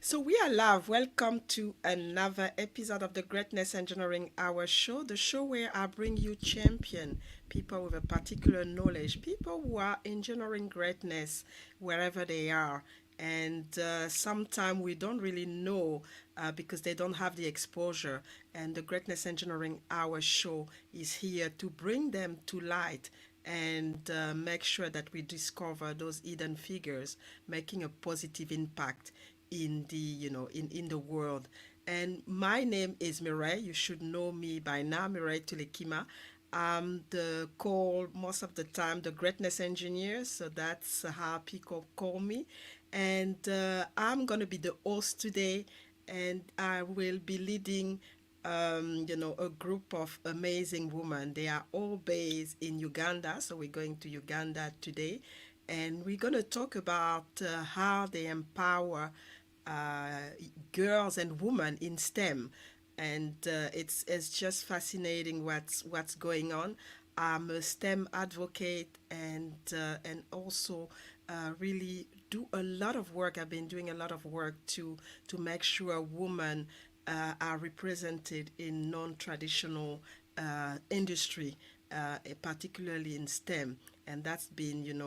So we are live. Welcome to another episode of the Greatness Engineering Hour show, the show where I bring you champion people with a particular knowledge, people who are engineering greatness wherever they are. And sometimes we don't really know because they don't have the exposure. And the Greatness Engineering Hour show is here to bring them to light and make sure that we discover those hidden figures making a positive impact in the in the world. And my name is Mireille. You should know me by now, Mireille Tulekima. I'm the call most of the time the greatness engineer, so that's how people call me. And I'm gonna be the host today, and I will be leading a group of amazing women. They are all based in Uganda, so we're going to Uganda today, and we're going to talk about how they empower uh, girls and women in STEM, and it's just fascinating what's going on. I'm a STEM advocate and also really do a lot of work. I've been doing a lot of work to make sure women are represented in non-traditional industry, particularly in STEM, and that's been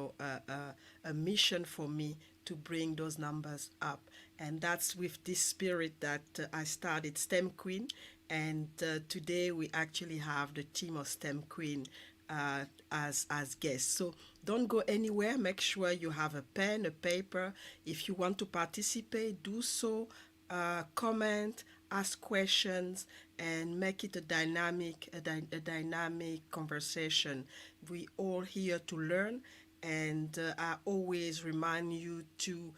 a mission for me to bring those numbers up. And that's with this spirit that I started STEM Queen. And today we actually have the team of STEM Queen as guests. So don't go anywhere. Make sure you have a pen, a paper. If you want to participate, do so. Comment, ask questions, and make it a a dynamic conversation. We all here to learn, and I always remind you to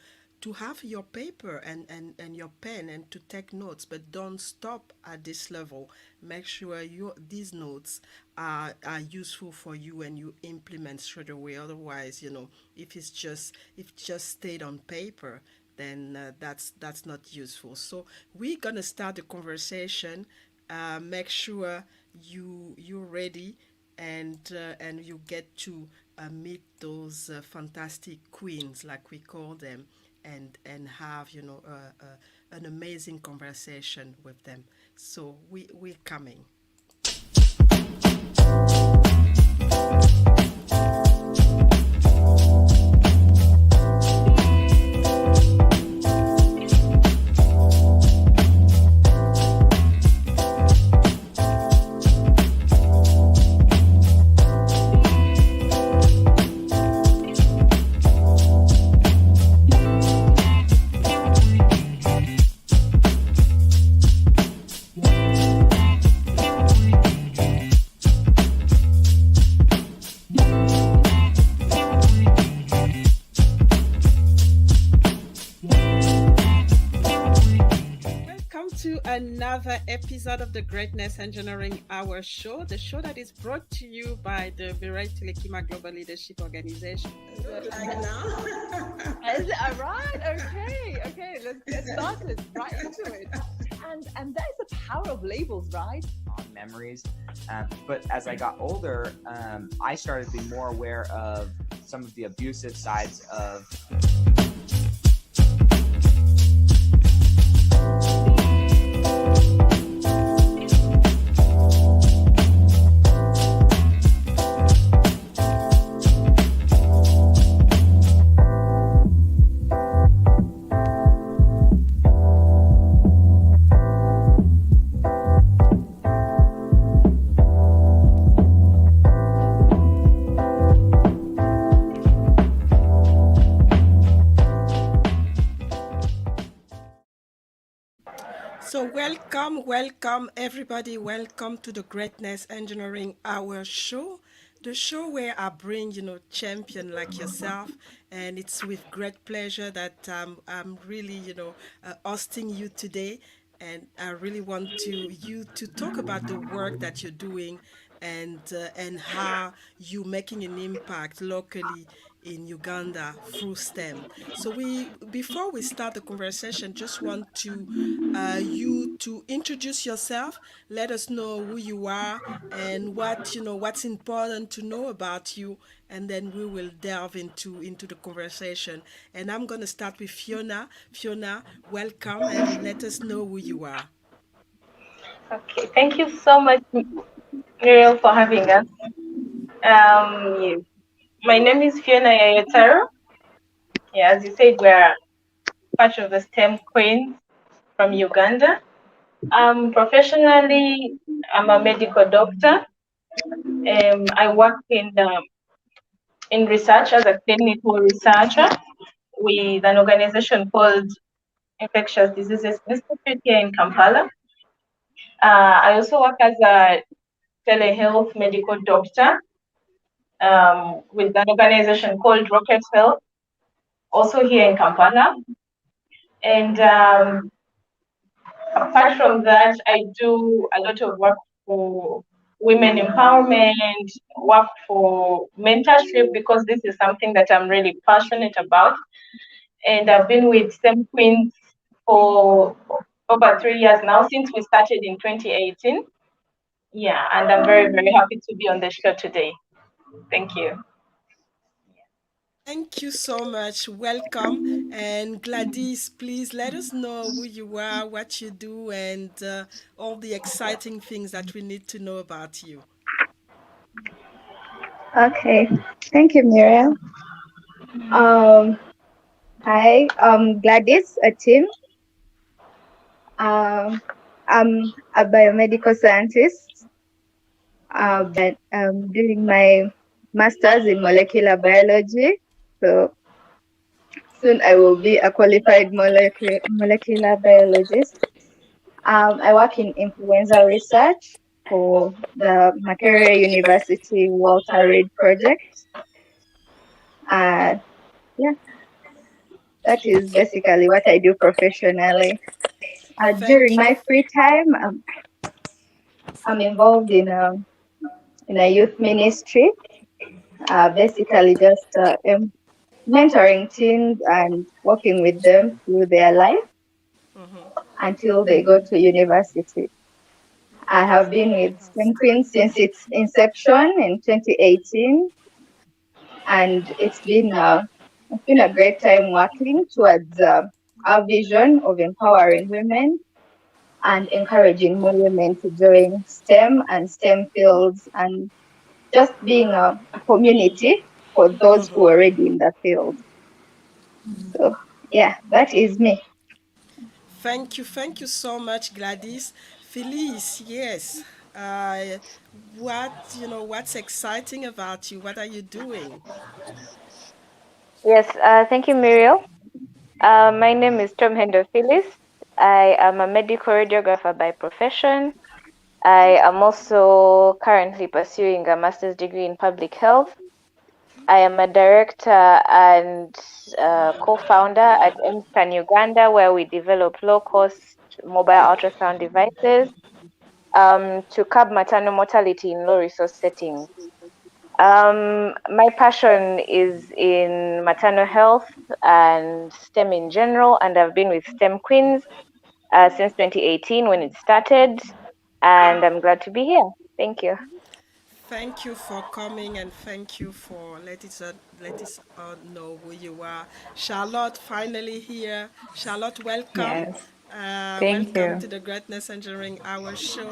have your paper and your pen and to take notes, but don't stop at this level. Make sure these notes are useful for you and you implement straight away. Otherwise, if it just stayed on paper, then that's not useful. So we're gonna start the conversation. Make sure you're ready and you get to meet those fantastic queens, like we call them, and have an amazing conversation with them. So we're coming. Welcome to another episode of the Greatness Engineering Hour show, the show that is brought to you by the Virai Telekima Global Leadership Organization. Like now? Is it all right? Okay. Let's get started right into it. And that is the power of labels, right? On memories, but as I got older, I started to be more aware of some of the abusive sides of. So welcome everybody. Welcome to the Greatness Engineering Hour show, the show where I bring champion like yourself, and it's with great pleasure that I'm really hosting you today, and I really want you to talk about the work that you're doing and how you making an impact locally in Uganda through STEM. So we before we start the conversation, just want to you to introduce yourself, let us know who you are and what's important to know about you, and then we will delve into the conversation. And I'm gonna start with Fiona. Fiona, welcome and let us know who you are. Okay, thank you so much, Muriel, for having us. Yes. My name is Fiona Eyotaru. Yeah, as you said, we're part of the STEM Queens from Uganda. Professionally, I'm a medical doctor. I work in research as a clinical researcher with an organization called Infectious Diseases Institute here in Kampala. I also work as a telehealth medical doctor with an organization called Rocket Health, also here in Kampala. And apart from that, I do a lot of work for women empowerment, work for mentorship, because this is something that I'm really passionate about. And I've been with STEM Queens for over 3 years now, since we started in 2018. Yeah, and I'm very, very happy to be on the show today. Thank you. Thank you so much. Welcome. And Gladys, please let us know who you are, what you do, and all the exciting things that we need to know about you. Okay, thank you, Miriam. Um, Hi, GLADYS ATIM. I'm a biomedical scientist, but I'm doing my master's in molecular biology. So soon I will be a qualified molecular biologist. I work in influenza research for the Makerere University Walter Reed project. Uh, yeah, that is basically what I do professionally. During Thank you. my free time, I'm involved in a youth ministry, basically just mentoring teens and working with them through their life Mhm. until they go to university. I have been with STEM Queens since its inception in 2018, and it's been a great time working towards our vision of empowering women and encouraging more women to join STEM and STEM fields, and just being a community for those who are already in the field. So, yeah, that is me. Thank you so much, Gladys. Felice, yes. Uh, what's exciting about you? What are you doing? Yes, thank you, Muriel. My name is Tom Hendo Phyllis. I am a medical radiographer by profession. I am also currently pursuing a master's degree in public health. I am a director and co-founder at MScan Uganda, where we develop low-cost mobile ultrasound devices to curb maternal mortality in low-resource settings. My passion is in maternal health and STEM in general, and I've been with STEM Queens since 2018 when it started, and I'm glad to be here. Thank you. Thank you for coming and thank you for let us know who you are. Charlotte, finally here. Charlotte, welcome. Yes, thank Welcome you. to the Greatness Engineering Hour show.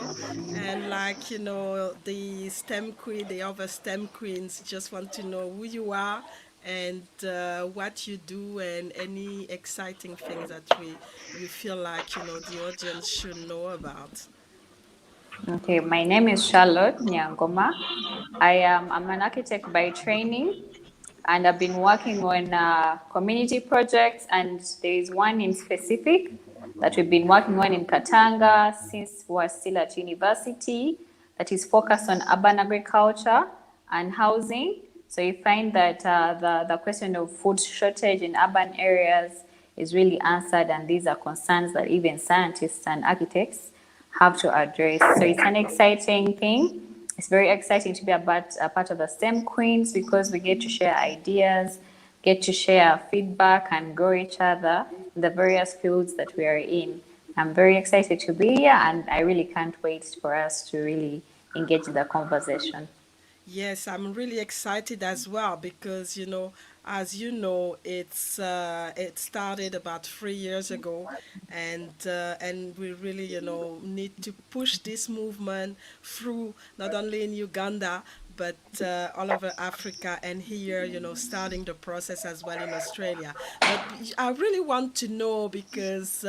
And like the STEM queen, the other STEM queens, just want to know who you are and what you do and any exciting things that we you feel like the audience should know about. Okay, my name is Charlotte Nyangoma. I'm an architect by training, and I've been working on community projects, and there is one in specific that we've been working on in Katanga since we're still at university, that is focused on urban agriculture and housing. So you find that the question of food shortage in urban areas is really answered, and these are concerns that even scientists and architects have to address. So it's an exciting thing. It's very exciting to be a part of the STEM Queens, because we get to share ideas, get to share feedback, and grow each other in the various fields that we are in. I'm very excited to be here, and I really can't wait for us to really engage in the conversation. Yes, I'm really excited as well because as you know, it started about 3 years ago, and we really need to push this movement through not only in Uganda but all over Africa, and here starting the process as well in Australia. But I really want to know because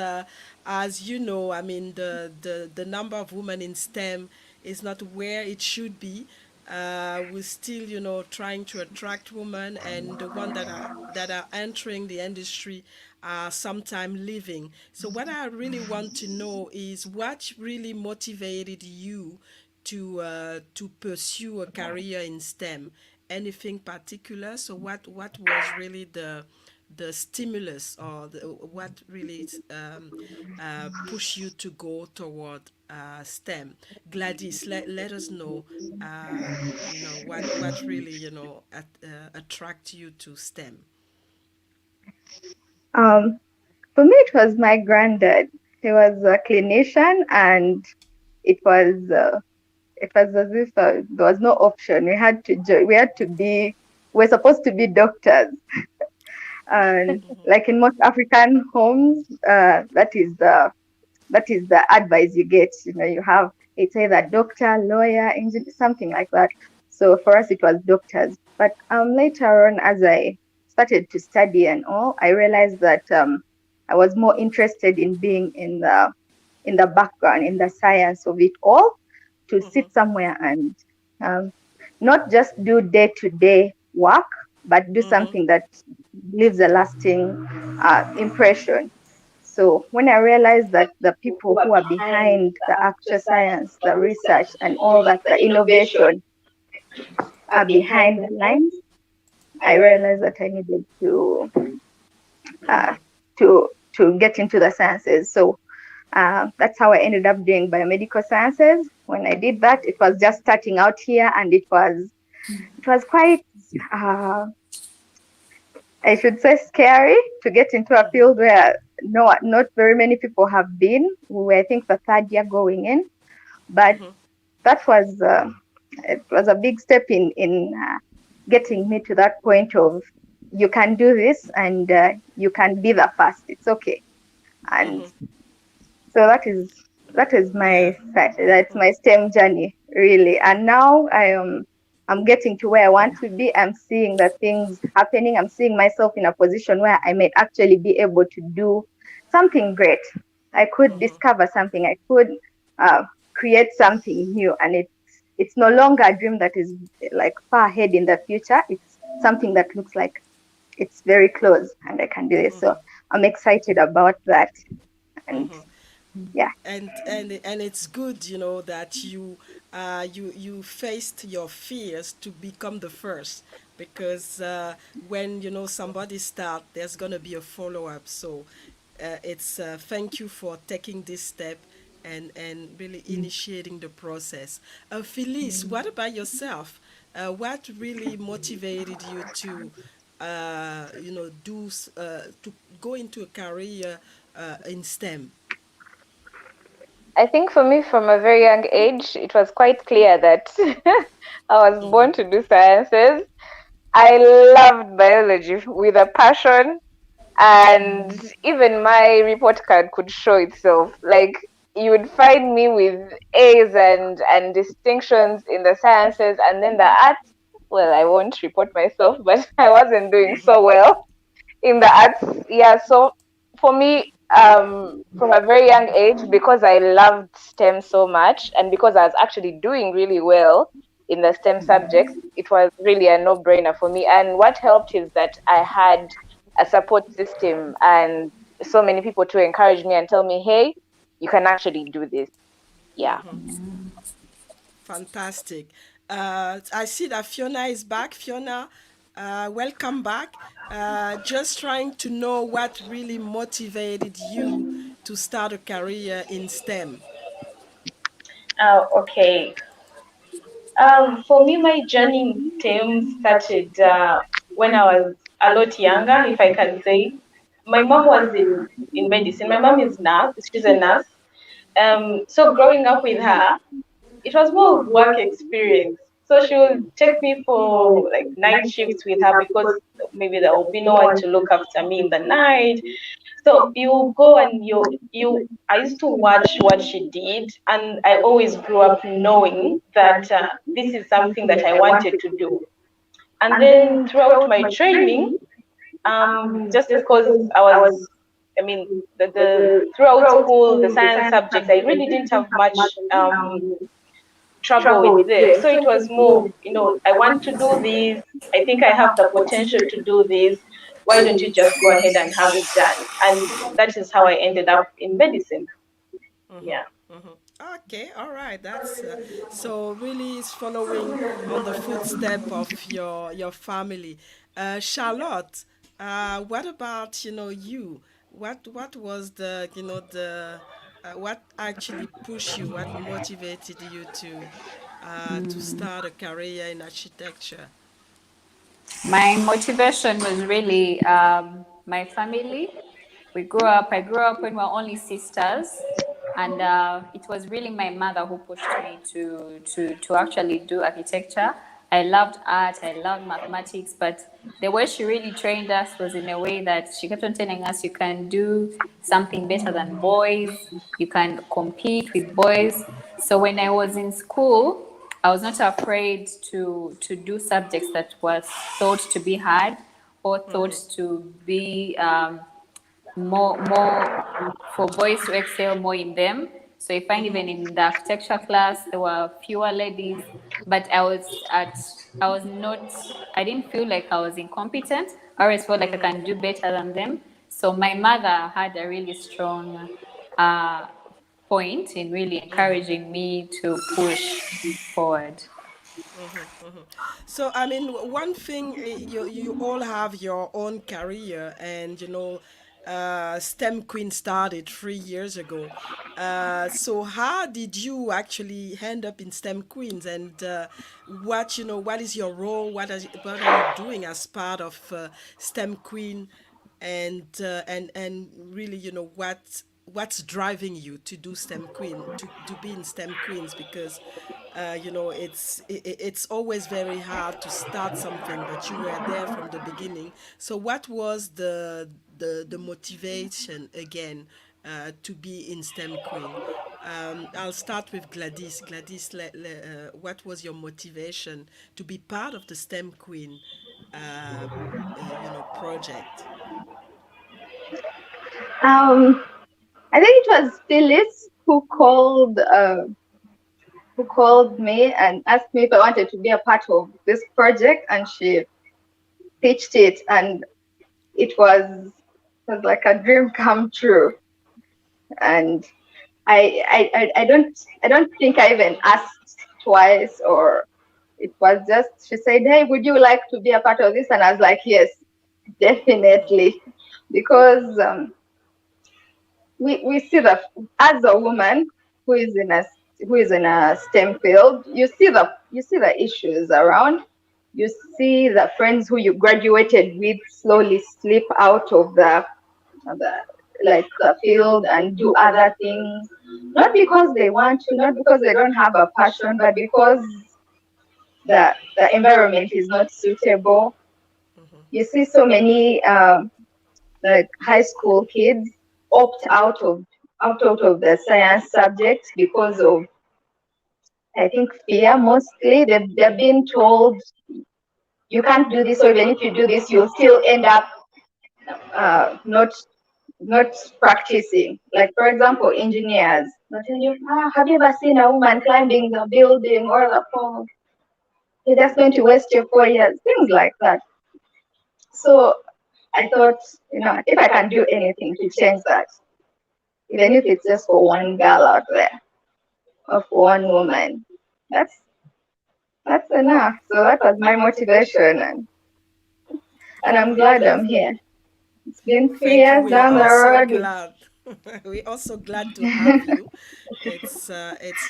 as you know, I mean the number of women in STEM is not where it should be. We're still trying to attract women, and the one that are entering the industry are sometime leaving. So what I really want to know is what really motivated you to pursue a career in STEM. Anything particular? So what was really the stimulus, or what really push you to go toward STEM? Gladys, let us know, uh, what really, attract you to STEM. Um, for me, it was my granddad. He was a clinician, and it was uh, it was as if there was no option. We had to we had to be. We're supposed to be doctors, and like in most African homes, that is the advice you get. You have, it's either doctor, lawyer, engineer, something like that. So for us, it was doctors. But later on, as I started to study and all, I realized that I was more interested in being in the background, in the science of it all, to sit somewhere and um, not just do day-to-day work, but do something that leaves a lasting impression. So when I realized that the people who are behind the actual science, the research, and all that, the innovation are behind the lines, I realized that I needed uh, to get into the sciences. So that's how I ended up doing biomedical sciences. When I did that, it was just starting out here, and it was quite I should say scary to get into a field where not very many people have been. We were, I think, the third year going in, but that was it was a big step in getting me to that point of you can do this, and you can be the first. It's okay. And so that is Yeah. that's my STEM journey really. And now I'm getting to where I want to be. I'm seeing the things happening. I'm seeing myself in a position where I may actually be able to do something great. I could discover something. I could uh, create something new, and it's no longer a dream that is like far ahead in the future. It's something that looks like it's very close, and I can do this. So I'm excited about that. And yeah. And it's good, that you faced your fears to become the first, because when somebody start, there's gonna be a follow up. So it's thank you for taking this step and really initiating the process. Felice, what about yourself? What really motivated you to to go into a career in STEM? I think for me, from a very young age, it was quite clear that I was born to do sciences. I loved biology with a passion, and even my report card could show itself. Like, you would find me with A's and distinctions in the sciences, and then the arts. Well, I won't report myself, but I wasn't doing so well in the arts. Yeah, so for me, from a very young age, because I loved STEM so much, and because I was actually doing really well in the STEM subjects, it was really a no-brainer for me. And what helped is that I had a support system and so many people to encourage me and tell me, hey, you can actually do this. Yeah. Fantastic. I see that Fiona is back. Fiona, welcome back. Just trying to know what really motivated you to start a career in STEM. Okay. For me, my journey in STEM started when I was a lot younger, if I can say. my mom was in medicine. My mom is nurse. She's a nurse. So growing up with her, it was more of work experience. So she would take me for like night shifts with her because maybe there will be no one to look after me in the night. So you go and you. I used to watch what she did, and I always grew up knowing that this is something that I wanted to do. And then throughout my training, just because I was, I mean, the throughout school, the science subjects, I really didn't have much trouble with them. So it was more, I want to do this. I think I have the potential to do this. Why don't you just go ahead and have it done? And that is how I ended up in medicine. Yeah. Okay, all right. That's so really is following on the footstep of your family. Charlotte, what about you? What was the what actually pushed you? What motivated you to start a career in architecture? My motivation was really my family. I grew up when we were only sisters, and it was really my mother who pushed me to actually do architecture. I loved art, I loved mathematics, but the way she really trained us was in a way that she kept on telling us you can do something better than boys, you can compete with boys. So when I was in school, I was not afraid to do subjects that was thought to be hard or thought to be more for boys to excel more in them. So I find even in the architecture class there were fewer ladies, but I was not I didn't feel like I was incompetent. I always felt like I can do better than them. So my mother had a really strong uh, point in really encouraging me to push forward. So I mean, one thing you all have your own career, and STEM Queen started 3 years ago. So how did you actually end up in STEM Queens, and what is your role? What are you doing as part of STEM Queen, and really what's driving you to do STEM Queen to be in STEM Queens, because it's always very hard to start something, but you were there from the beginning. So what was the motivation again to be in STEM Queen? I'll start with Gladys. Gladys, what was your motivation to be part of the STEM Queen project? Um, I think it was Phyllis who called me and asked me if I wanted to be a part of this project, and she pitched it, and it was like a dream come true. And I don't think I even asked twice, or it was just she said, "Hey, would you like to be a part of this?" And I was like, "Yes, definitely," because we see that as a woman who is in a STEM field, you see the issues around. You see the friends who you graduated with slowly slip out of the the field and do other things, not because they want to, not because they don't have a passion, but because the environment is not suitable. You see so many high school kids opt out of the science subject because of, I think, fear. Mostly they're being told you can't do this, or even if you do this you'll still end up not practicing. Like, for example, engineers, they'll tell you, have you ever seen a woman climbing the building or the pole? You're just going to waste your 4 years, things like that. So I thought, if I can do anything to change that, even if it's just for one girl out there or for one woman, that's that's enough. So that was my motivation, and I'm glad I'm here. It's been three Thank you. years We are down the also road. glad. We're also glad to have you. It's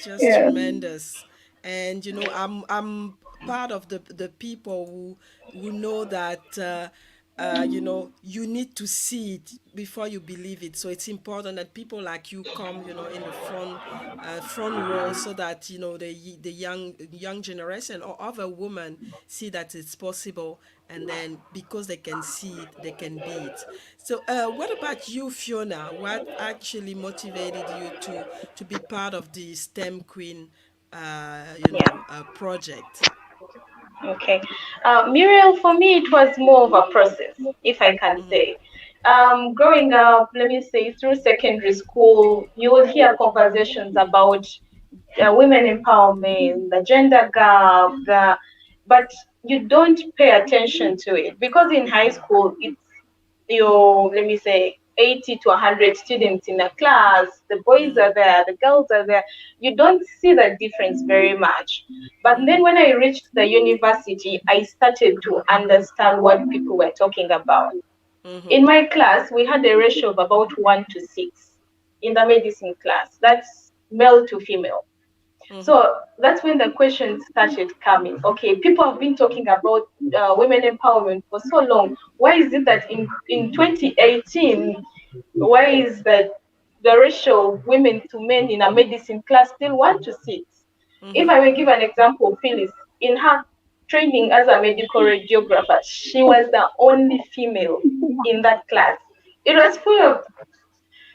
just Yeah. tremendous, and I'm part of the people who know that you need to see it before you believe it. So it's important that people like you come, in the front row, so that the young generation or other women see that it's possible, and then because they can see it, they can be it. So, what about you, Fiona? What actually motivated you to be part of the STEM Queen, Yeah. project? Okay. Muriel, for me, it was more of a process, if I can say. Growing up, let me say, through secondary school, you will hear conversations about women empowerment, the gender gap, but you don't pay attention to it because in high school, it's let me say, 80 to 100 students in a class. The boys are there, the girls are there. You don't see that difference very much. But then when I reached the university, I started to understand what people were talking about. In my class, we had a ratio of about 1 to 6 in the medicine class. That's male to female. So that's when the questions started coming. Okay, people have been talking about women empowerment for so long. Why is it that in 2018, why is the ratio of women to men in a medicine class still 1 to 6? If I will give an example, Phyllis, in her training as a medical radiographer, she was the only female in that class. It was full of,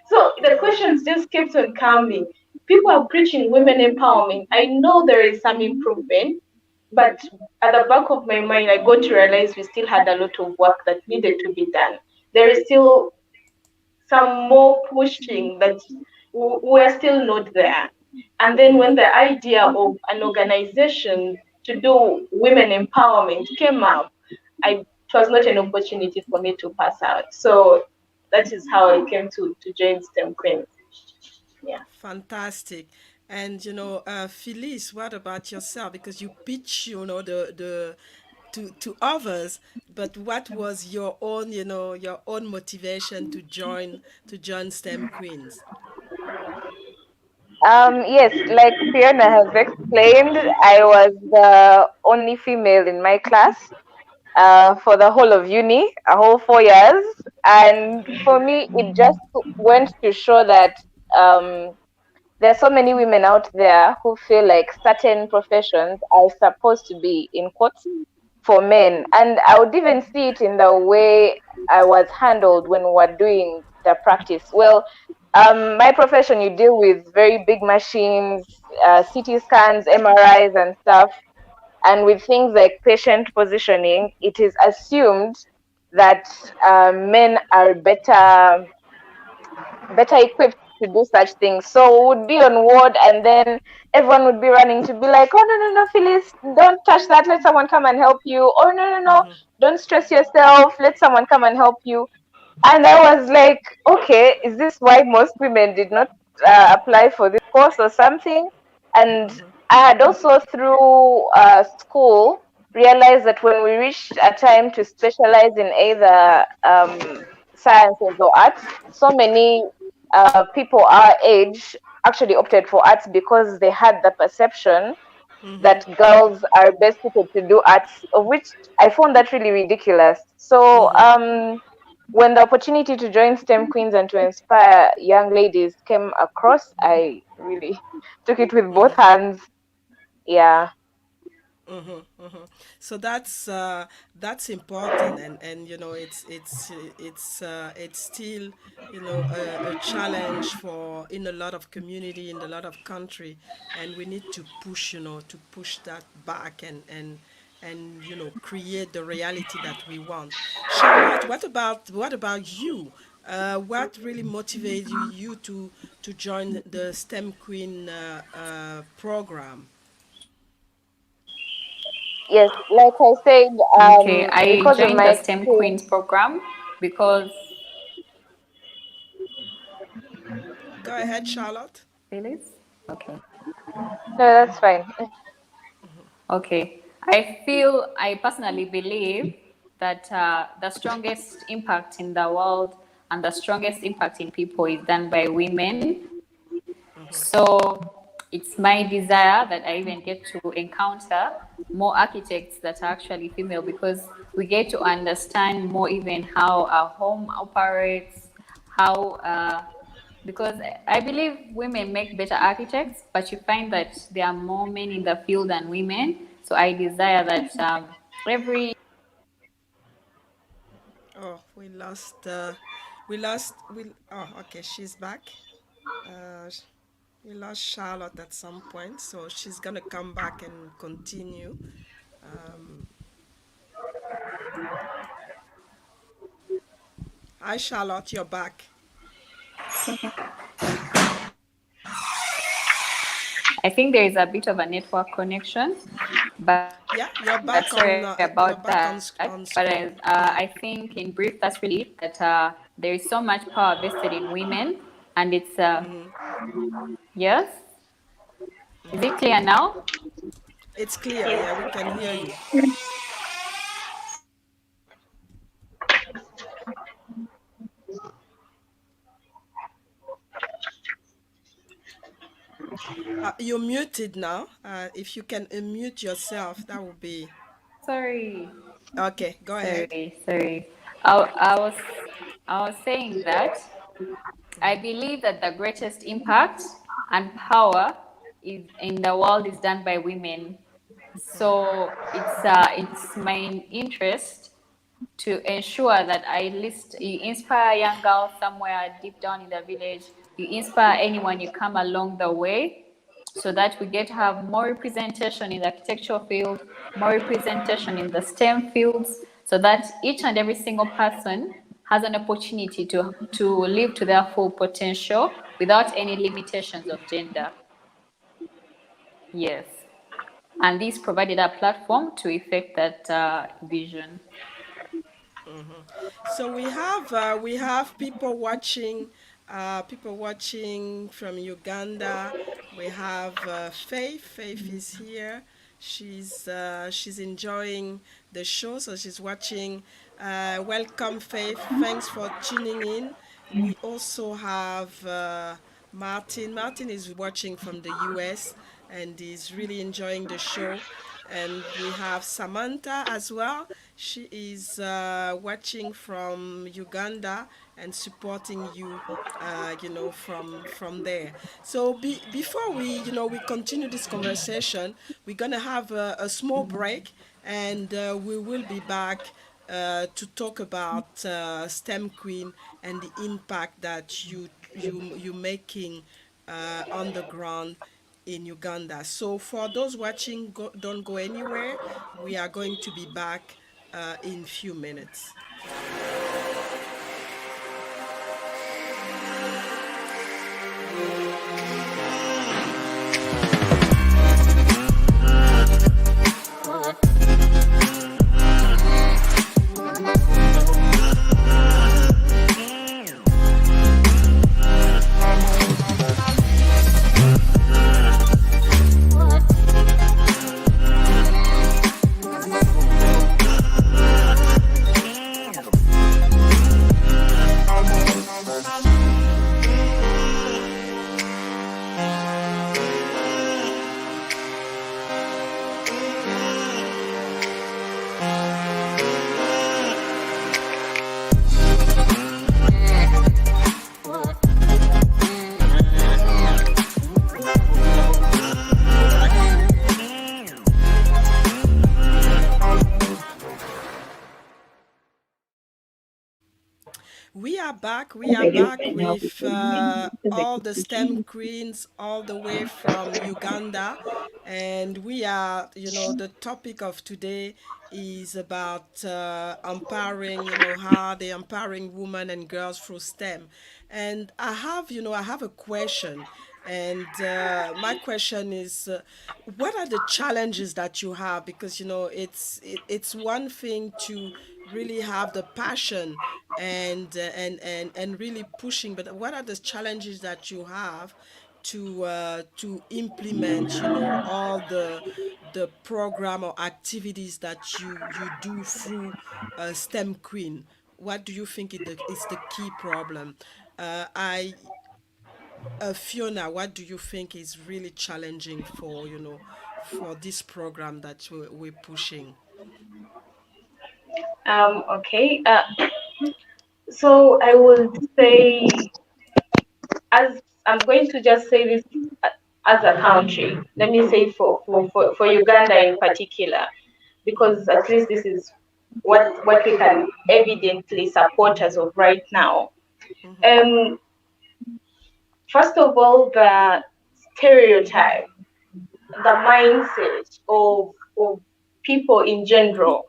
so the questions just kept on coming. People are preaching women empowerment. I know there is some improvement, but at the back of my mind, I got to realize we still had a lot of work that needed to be done. There is still some more pushing that we're still not there. And then when the idea of an organization to do women empowerment came up, it was not an opportunity for me to pass out. So that is how I came to join STEM Queens. Yeah. Fantastic. And Felice, what about yourself? Because you pitch, the to others, but what was your own, your own motivation to join STEM Queens? Yes, like Fiona has explained, I was the only female in my class for the whole of uni, a whole 4 years. And for me, it just went to show that um, there are so many women out there who feel like certain professions are supposed to be, in quotes, for men. And I would even see it in the way I was handled when we were doing the practice. Well, my profession, you deal with very big machines, CT scans, MRIs, and stuff. And with things like patient positioning, it is assumed that men are better equipped to do such things. So would be on ward, and then everyone would be running to be like, oh no, Phyllis, don't touch that. Let someone come and help you. Oh no, don't stress yourself. Let someone come and help you. And I was like, okay, is this why most women did not apply for this course or something? And I had also through school realized that when we reached a time to specialize in either sciences or arts, so many people our age actually opted for arts because they had the perception that girls are best suited to do arts, of which I found that really ridiculous. So when the opportunity to join STEM Queens and to inspire young ladies came across, I really took it with both hands. Yeah. So that's important, and it's still a challenge for in a lot of community, in a lot of country, and we need to push, to push that back, and create the reality that we want. Charlotte, what about you? What really motivated you to join the STEM Queen program? Yes, like I said, Okay, I because of joined my the STEM Queens experience. program because Go ahead, Charlotte. Phyllis. Okay. No, that's fine. Okay. I personally believe that the strongest impact in the world and the strongest impact in people is done by women. So it's my desire that I even get to encounter more architects that are actually female, because we get to understand more even how our home operates, how because I believe women make better architects, but you find that there are more men in the field than women. So I desire that every Oh, okay, she's back. Uh, we lost Charlotte at some point, so she's gonna come back and continue. Um, Hi, Charlotte, you're back. I think there is a bit of a network connection, but Yeah, you're sorry back about you're that. back But on I screen. Yeah. think in brief, that's really it, that there is so much power vested in women, and it's yes. Is it clear now? It's clear. Yeah, we can hear you. You're muted now. If you can unmute yourself, that would be Sorry, okay. Go ahead. sorry. I was saying that I believe that the greatest impact and power is in the world is done by women. So it's my interest to ensure that I list you inspire young girls somewhere deep down in the village. You inspire anyone you come along the way, so that we get to have more representation in the architectural field, more representation in the STEM fields, so that each and every single person has an opportunity to live to their full potential without any limitations of gender. Yes. And this provided a platform to effect that vision. So we have people watching from Uganda. We have Faith. Faith is here. She's enjoying the show, so she's watching. Welcome, Faith. Thanks for tuning in. We also have Martin. Martin is watching from the US and is really enjoying the show. And we have Samantha as well. She is watching from Uganda and supporting you, from there. So before we continue this conversation, we're gonna have a small break, and we will be back to talk about STEM Queen and the impact that you making on the ground in Uganda. So for those watching, don't go anywhere. We are going to be back in few minutes. We are back with all the STEM queens all the way from Uganda. And the topic of today is about empowering, how they empowering women and girls through STEM. And I have a question. And my question is, what are the challenges that you have? Because it's one thing to really have the passion and really pushing, but what are the challenges that you have to implement all the program or activities that you do through STEM Queen? What do you think is the key problem? I Fiona, what do you think is really challenging for this program that we're pushing? Okay. So I would say, as I'm going to just say this as a country, let me say for Uganda in particular, because at least this is what we can evidently support as of right now. Um, First of all, the stereotype, the mindset of people in general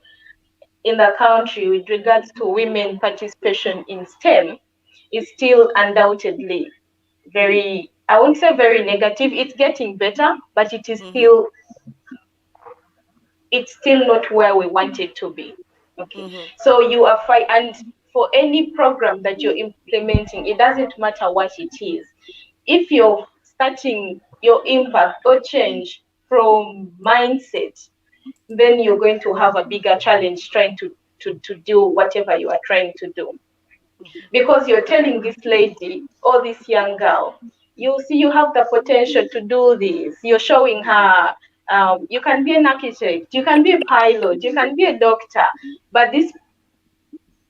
in the country with regards to women participation in STEM is still undoubtedly very, I won't say very negative, it's getting better, but it is still, it's still not where we want it to be. Okay. So you are fine, and for any program that you're implementing, it doesn't matter what it is. If you're starting your impact or change from mindset, then you're going to have a bigger challenge trying to do whatever you are trying to do. Because you're telling this lady or this young girl, you see, you have the potential to do this. You're showing her, you can be an architect, you can be a pilot, you can be a doctor, but this,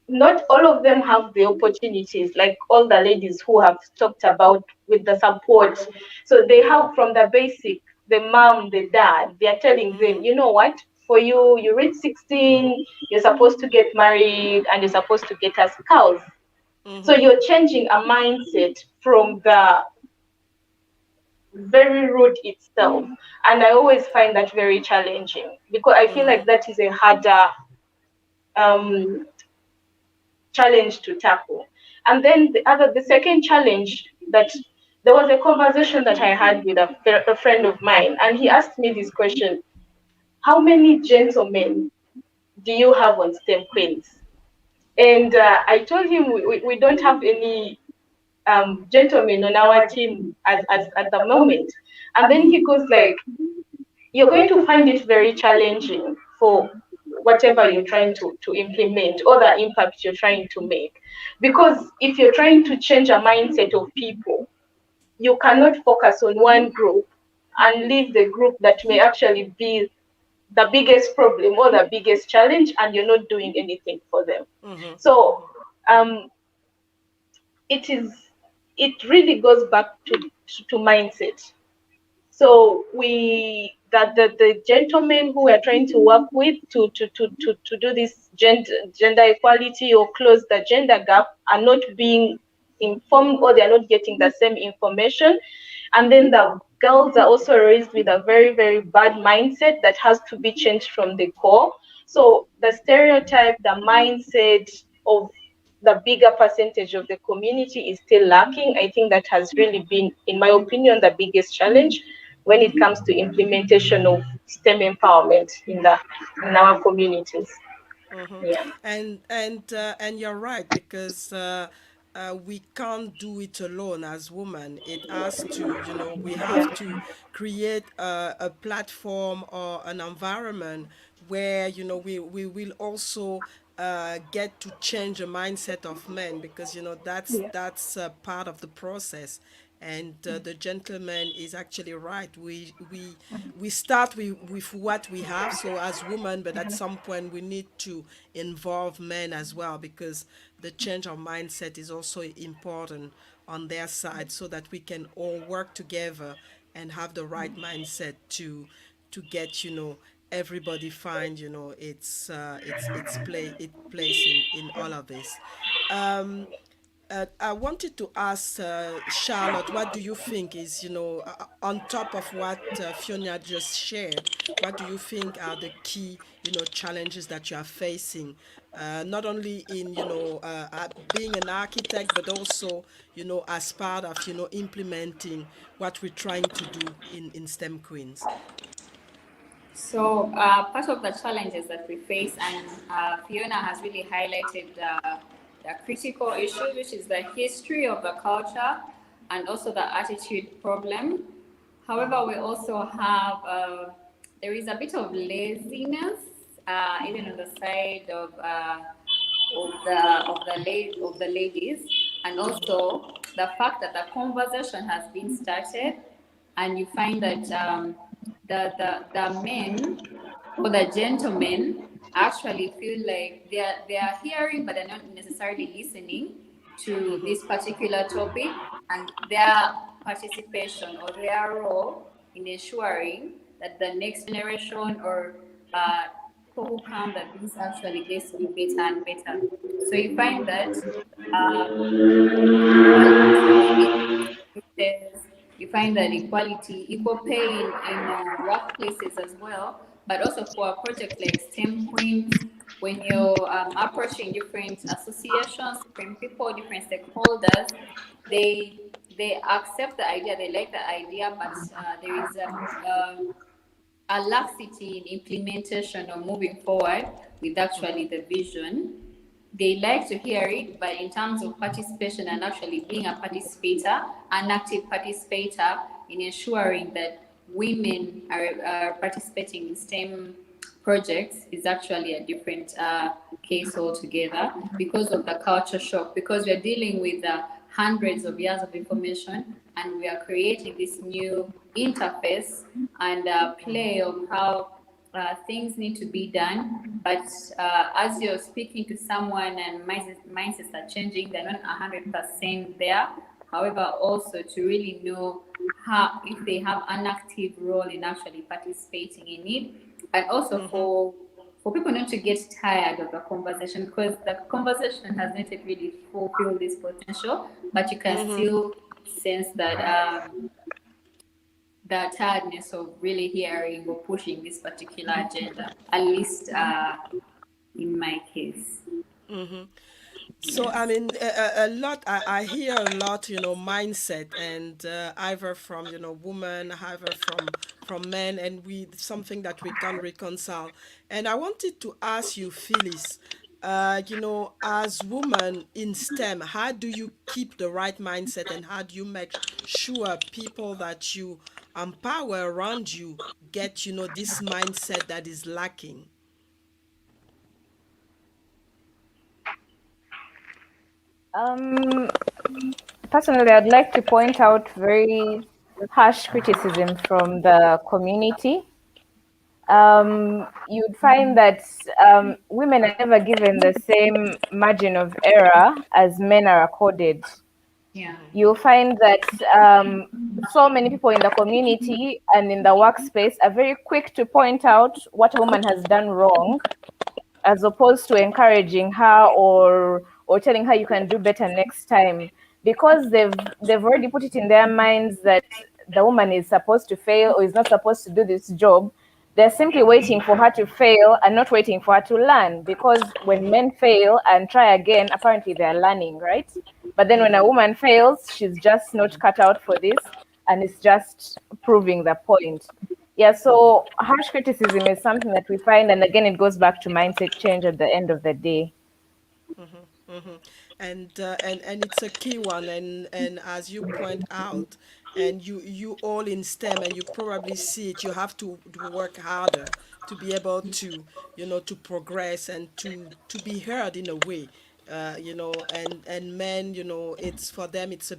not all of them have the opportunities, like all the ladies who have talked about with the support. So they have from the basic, the mom, the dad, they're telling them, you know what, for you, you reach 16, you're supposed to get married and you're supposed to get a spouse. So you're changing a mindset from the very root itself. And I always find that very challenging because I feel like that is a harder challenge to tackle. And then the second challenge, that there was a conversation that I had with a friend of mine, and he asked me this question: how many gentlemen do you have on STEM Queens? And I told him we don't have any gentlemen on our team as at the moment. And then he goes like, you're going to find it very challenging for whatever you're trying to implement or the impact you're trying to make. Because if you're trying to change a mindset of people, you cannot focus on one group and leave the group that may actually be the biggest problem or the biggest challenge, and you're not doing anything for them. So it really goes back to mindset. So the gentlemen who are trying to work with to do this gender equality or close the gender gap are not being informed, or they are not getting the same information. And then the girls are also raised with a very, very bad mindset that has to be changed from the core. So the stereotype, the mindset of the bigger percentage of the community is still lacking. I think that has really been, in my opinion, the biggest challenge when it comes to implementation of STEM empowerment in our communities. Yeah. And you're right, because we can't do it alone as women. It has to, we have to create a platform or an environment where, we will also get to change the mindset of men, because that's part of the process. And the gentleman is actually right. We start with what we have, so as women, but at some point we need to involve men as well, because the change of mindset is also important on their side, so that we can all work together and have the right mindset to get, everybody find, its place in all of this. I wanted to ask Charlotte, what do you think is, on top of what Fiona just shared, what do you think are the key, challenges that you are facing, not only in, being an architect, but also, as part of, implementing what we're trying to do in STEM Queens? So part of the challenges that we face, and Fiona has really highlighted the critical issue, which is the history of the culture and also the attitude problem. However, we also have, there is a bit of laziness, even on the side of the ladies, and also the fact that the conversation has been started, and you find that the men for the gentlemen actually feel like they are hearing but they're not necessarily listening to this particular topic, and their participation or their role in ensuring that the next generation or people who come, that this actually gets to be better and better. So you find that equality, you find that equality, equal pay in workplaces as well, but also for a project like STEM Queens, when you're approaching different associations, different people, different stakeholders, they they accept the idea, they like the idea, but there is a laxity in implementation or moving forward with actually the vision. They like to hear it, but in terms of participation and actually being a participator, an active participator in ensuring that women are participating in STEM projects is actually a different case altogether because of the culture shock, because we're dealing with hundreds of years of information and we are creating this new interface and play of how things need to be done. But as you're speaking to someone and mindsets are changing, they're not 100% there. However, also to really know how, if they have an active role in actually participating in it, and also for people not to get tired of the conversation, because the conversation has not yet really fulfilled this potential, but you can still sense that the tiredness of really hearing or pushing this particular agenda, at least in my case. So I mean, a lot. I hear a lot, mindset, and either from women, either from men, and we something that we can reconcile. And I wanted to ask you, Phyllis, as woman in STEM, how do you keep the right mindset, and how do you make sure people that you empower around you get this mindset that is lacking? Um, Personally, I'd like to point out very harsh criticism from the community. You'd find that women are never given the same margin of error as men are accorded. Yeah. You'll find that so many people in the community and in the workspace are very quick to point out what a woman has done wrong, as opposed to encouraging her or telling her you can do better next time, because they've already put it in their minds that the woman is supposed to fail or is not supposed to do this job. They're simply waiting for her to fail and not waiting for her to learn, because when men fail and try again, apparently they're learning, right? But then when a woman fails, she's just not cut out for this, and it's just proving the point. Yeah, so harsh criticism is something that we find, and again, it goes back to mindset change at the end of the day. And it's a key one, and as you point out, and you all in STEM, and you probably see it, you have to work harder to be able to to progress and to be heard in a way, and men, it's for them, it's a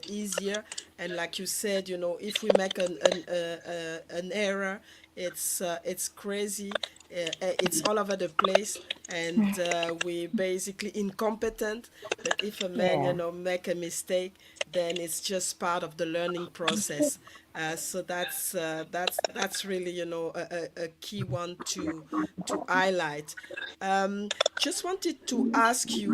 easier, and like you said, if we make an error, it's crazy, it's all over the place, and we basically incompetent. But if a man, Yeah. make a mistake, then it's just part of the learning process. So that's really a key one to highlight. Just wanted to ask you,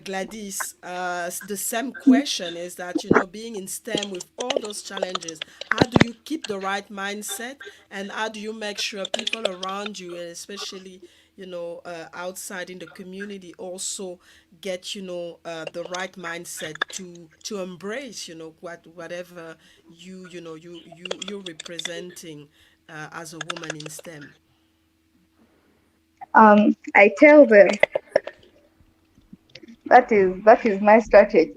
Gladys, the same question is that, being in STEM with all those challenges, how do you keep the right mindset, and how do you make sure people around you, and especially, outside in the community, also get, the right mindset to embrace, whatever you're representing as a woman in STEM? I tell them that is my strategy.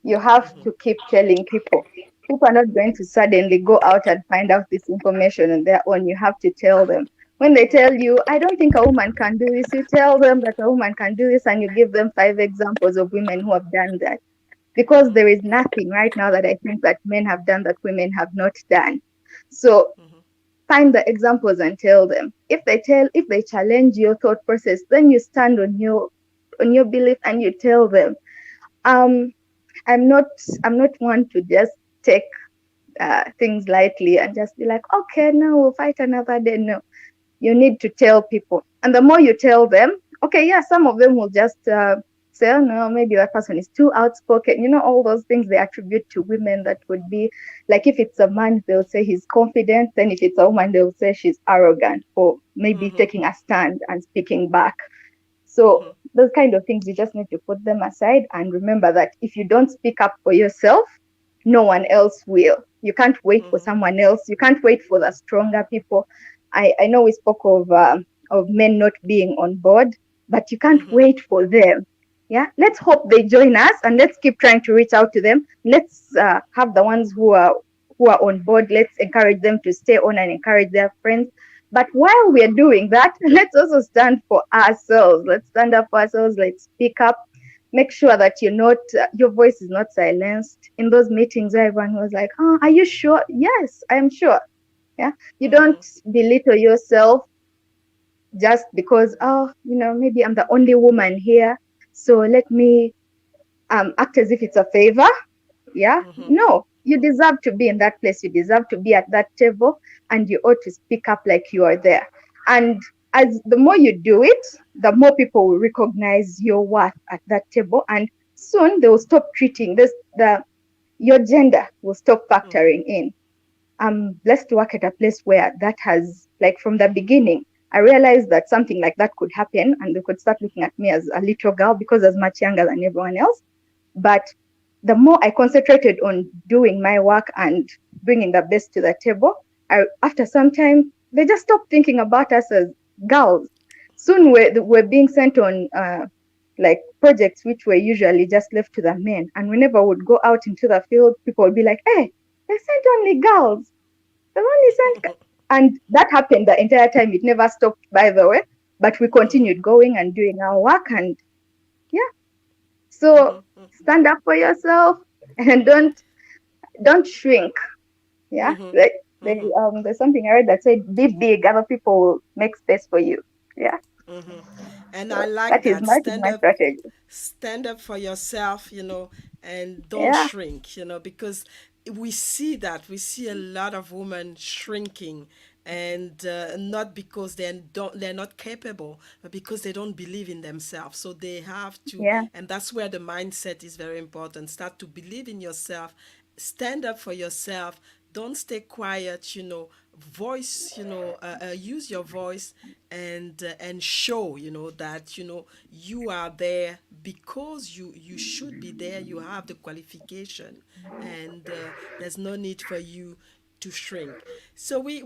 You have to keep telling people. People are not going to suddenly go out and find out this information on their own. You have to tell them. When they tell you, I don't think a woman can do this, you tell them that a woman can do this, and you give them 5 examples of women who have done that. Because there is nothing right now that I think that men have done that women have not done. So find the examples and tell them. If they challenge your thought process, then you stand on your belief and you tell them. Um, I'm not one to just take things lightly and just be like, okay, no, we'll fight another day. No, you need to tell people, and the more you tell them, okay, yeah, some of them will just say, oh no, maybe that person is too outspoken, all those things they attribute to women. That would be like, if it's a man, they'll say he's confident, then if it's a woman, they'll say she's arrogant for maybe taking a stand and speaking back. So those kind of things, you just need to put them aside and remember that if you don't speak up for yourself, no one else will. You can't wait for someone else. You can't wait for the stronger people. I know we spoke of men not being on board, but you can't wait for them. Yeah, let's hope they join us, and let's keep trying to reach out to them. Let's have the ones who are on board. Let's encourage them to stay on and encourage their friends. But while we are doing that, let's also stand for ourselves. Let's stand up for ourselves. Let's speak up. Make sure that you're not, your voice is not silenced. In those meetings where everyone was like, oh, are you sure? Yes, I'm sure. Yeah. You don't belittle yourself just because, oh, maybe I'm the only woman here, so let me act as if it's a favor. Yeah. No, you deserve to be in that place. You deserve to be at that table, and you ought to speak up like you are there. And as the more you do it, the more people will recognize your worth at that table, and soon they will stop treating your gender will stop factoring in. I'm blessed to work at a place where that has, like, from the beginning, I realized that something like that could happen, and they could start looking at me as a little girl because I was much younger than everyone else. But the more I concentrated on doing my work and bringing the best to the table, after some time, they just stopped thinking about us as girls. Soon we're being sent on like projects which were usually just left to the men. And whenever we would go out into the field, people would be like, hey, they sent only girls. They only sent and that happened the entire time. It never stopped, by the way. But we continued going and doing our work, and yeah. So stand up for yourself and don't shrink. Yeah. Like there's something I read that said, be big, other people will make space for you. Yeah. And So I like that is that. my strategy. Stand up for yourself, and don't Yeah. shrink, because we see that. We see a lot of women shrinking, and not because they're not capable, but because they don't believe in themselves. So they have to, Yeah. and that's where the mindset is very important. Start to believe in yourself, stand up for yourself, don't stay quiet, voice, use your voice, and show, that you are there because you should be there. You have the qualification, and there's no need for you to shrink. So we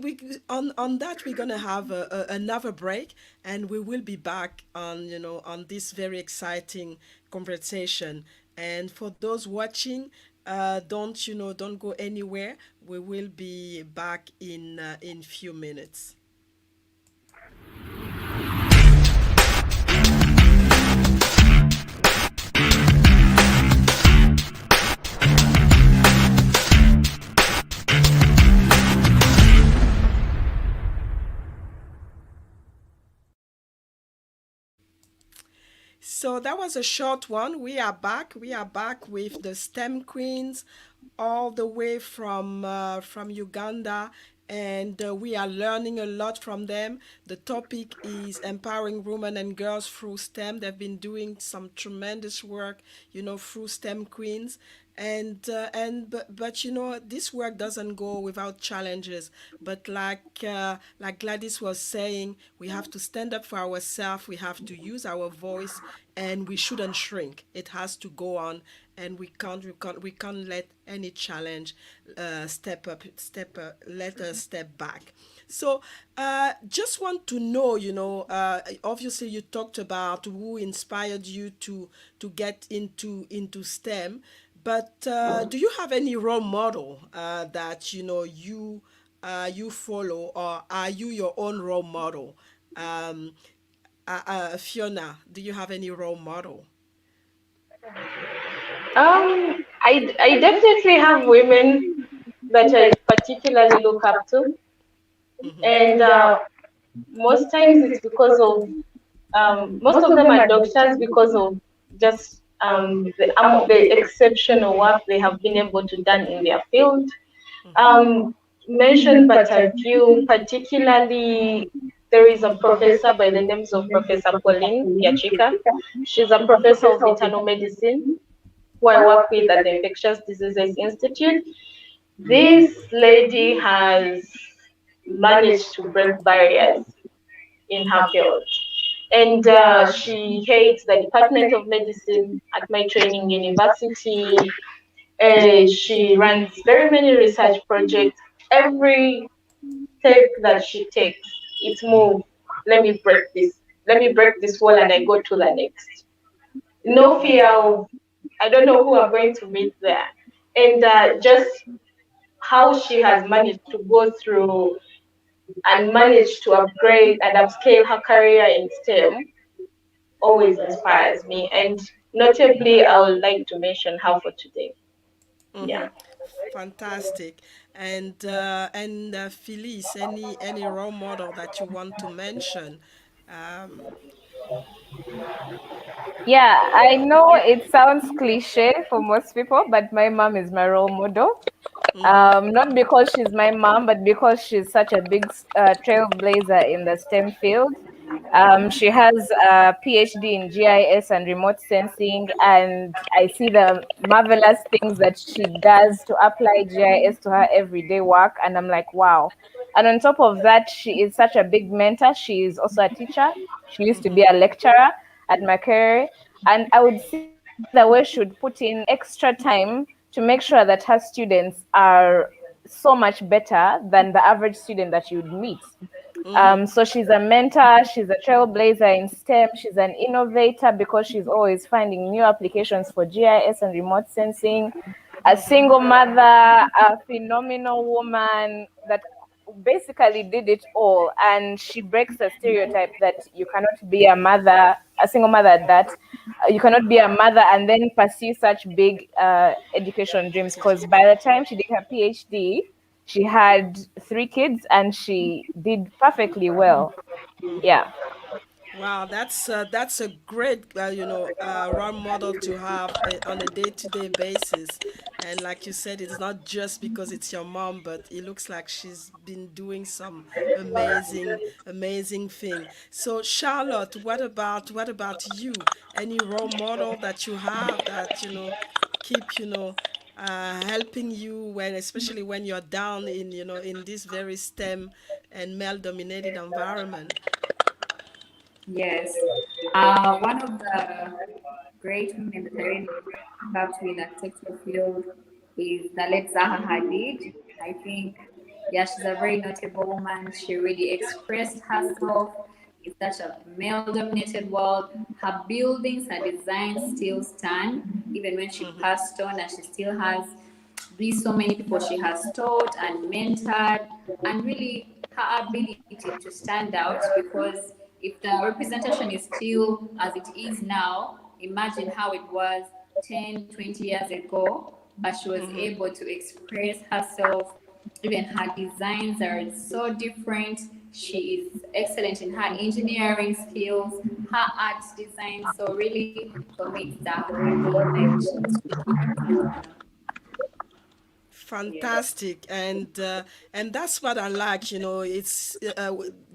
on that we're gonna have another break, and we will be back on on this very exciting conversation. And for those watching, don't go anywhere. We will be back in few minutes. So that was a short one. We are back. We are back with the STEM queens, all the way from Uganda, and we are learning a lot from them. The topic is empowering women and girls through STEM. They've been doing some tremendous work, through STEM queens. But this work doesn't go without challenges. But like Gladys was saying, we have to stand up for ourselves. We have to use our voice, and we shouldn't shrink. It has to go on, and we can't let any challenge let us step back. So just want to know, obviously you talked about who inspired you to get into STEM, but do you have any role model that you follow, or are you your own role model? Um, Fiona, do you have any role model? I definitely have women that I particularly look up to. And most times it's because of most of them are doctors because of just the exceptional work they have been able to done in their field. Mention but a few, particularly there is a professor by the names of Professor Pauline Yachika. She's a professor of internal medicine who I work with at the Infectious Diseases Institute. This lady has managed to break barriers in her field. And she heads the Department of Medicine at my training university. She runs very many research projects. Every step that she takes, it's move. Let me break this. Let me break this wall, and I go to the next. No fear of I don't know who I'm going to meet there, and just how she has managed to go through and manage to upgrade and upscale her career in STEM always inspires me. And notably, I would like to mention her for today. Yeah. Fantastic. And Felice, any role model that you want to mention? Um, Yeah, I know it sounds cliche for most people, but my mom is my role model. Not because she's my mom, but because she's such a big trailblazer in the STEM field. She has a PhD in GIS and remote sensing, and I see the marvelous things that she does to apply GIS to her everyday work, and I'm like, wow. And on top of that, she is such a big mentor. She is also a teacher. She used to be a lecturer at Makerere, and I would see that way she would put in extra time to make sure that her students are so much better than the average student that you would meet. So she's a mentor, she's a trailblazer in STEM, she's an innovator because she's always finding new applications for GIS and remote sensing. A single mother, a phenomenal woman that basically did it all. And she breaks the stereotype that you cannot be a mother, a single mother at that. You cannot be a mother and then pursue such big education dreams. Because by the time she did her PhD, she had 3 kids and she did perfectly well. Yeah. Wow, that's a great role model to have on a day-to-day basis. And like you said, it's not just because it's your mom, but it looks like she's been doing some amazing thing. So Charlotte, what about you? Any role model that you have that keep helping you when, especially when you're down in in this very STEM and male-dominated environment? Yes. One of the great women that I really look up to in the architecture field is the late Zaha Hadid. I think, yeah, she's a very notable woman. She really expressed herself in such a male-dominated world. Her buildings, her designs still stand, even when she passed on, and she still has these so many people she has taught and mentored, and really her ability to stand out, because if the representation is still as it is now, imagine how it was 10, 20 years ago. But she was able to express herself. Even her designs are so different. She is excellent in her engineering skills, her art design. So really, for me, it's that whole knowledge. Yeah. Fantastic, and that's what I like. It's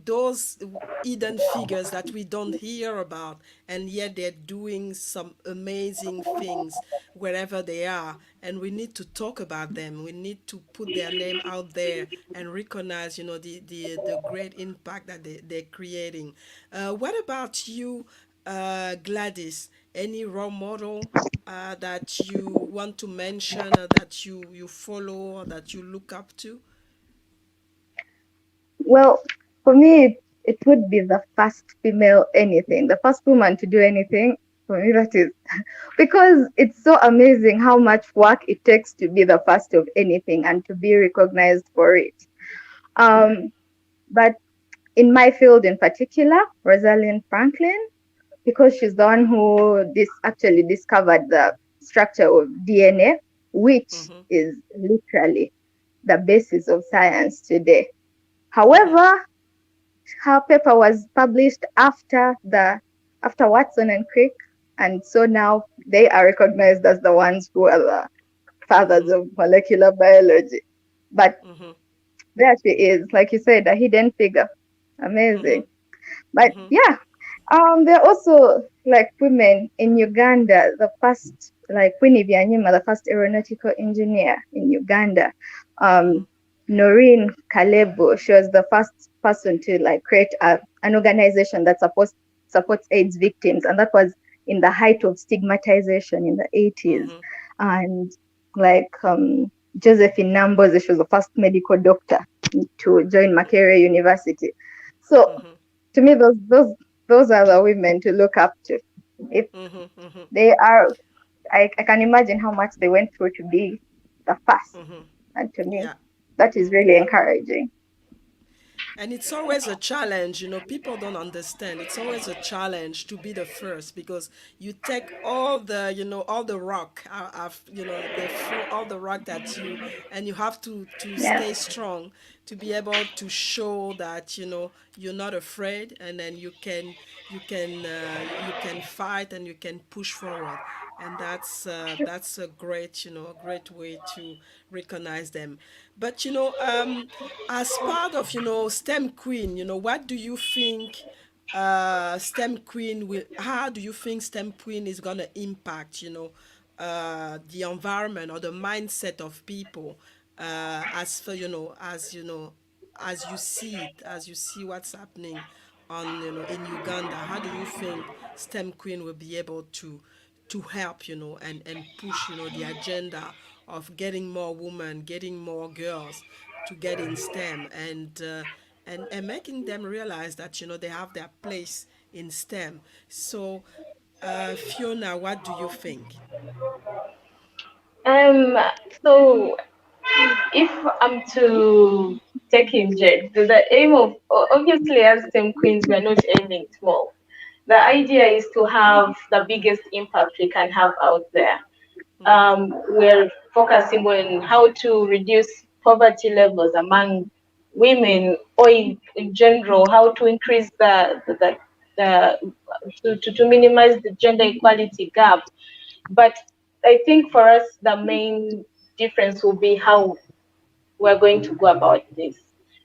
those hidden figures that we don't hear about, and yet they're doing some amazing things wherever they are, and we need to talk about them. We need to put their name out there and recognize the great impact that they're creating. What about you, Gladys? Any role model that you want to mention, that you follow, or that you look up to? Well, for me, it would be the first female anything, the first woman to do anything. For me, that is because it's so amazing how much work it takes to be the first of anything and to be recognized for it. Um, but in my field in particular, Rosalind Franklin, because she's the one who actually discovered the structure of DNA, which Mm-hmm. is literally the basis of science today. However, her paper was published after Watson and Crick, and so now they are recognized as the ones who are the fathers of molecular biology. But there she is, like you said, a hidden figure. Amazing. But yeah, there are also like women in Uganda, the first, like Winnie Byanyima, the first aeronautical engineer in Uganda. Noreen Kalebu, she was the first person to like create an organization that supports AIDS victims, and that was in the height of stigmatization in the 80s. And like Josephine Namboze, she was the first medical doctor to join Makerere University. So to me, those are the women to look up to. If they are, I can imagine how much they went through to be the first. And to me, that is really encouraging. And it's always a challenge, people don't understand. It's always a challenge to be the first, because you take all the, all the rock, all the rock that and you have to stay strong to be able to show that, you're not afraid, and then you can fight and you can push forward. And that's a great way to recognize them. But as part of STEM Queen, what do you think STEM Queen will how do you think STEM Queen is gonna impact the environment or the mindset of people, as for as you see it, as you see what's happening on in Uganda? How do you think STEM Queen will be able to help, and push, the agenda of getting more women, getting more girls to get in STEM, and making them realize that, they have their place in STEM. So, Fiona, what do you think? So if I'm to take in Jed, the aim of, obviously, as STEM queens, we are not aiming small. The idea is to have the biggest impact we can have out there. We're focusing on how to reduce poverty levels among women, or in general, how to increase the to minimize the gender equality gap. But I think for us, the main difference will be how we're going to go about this.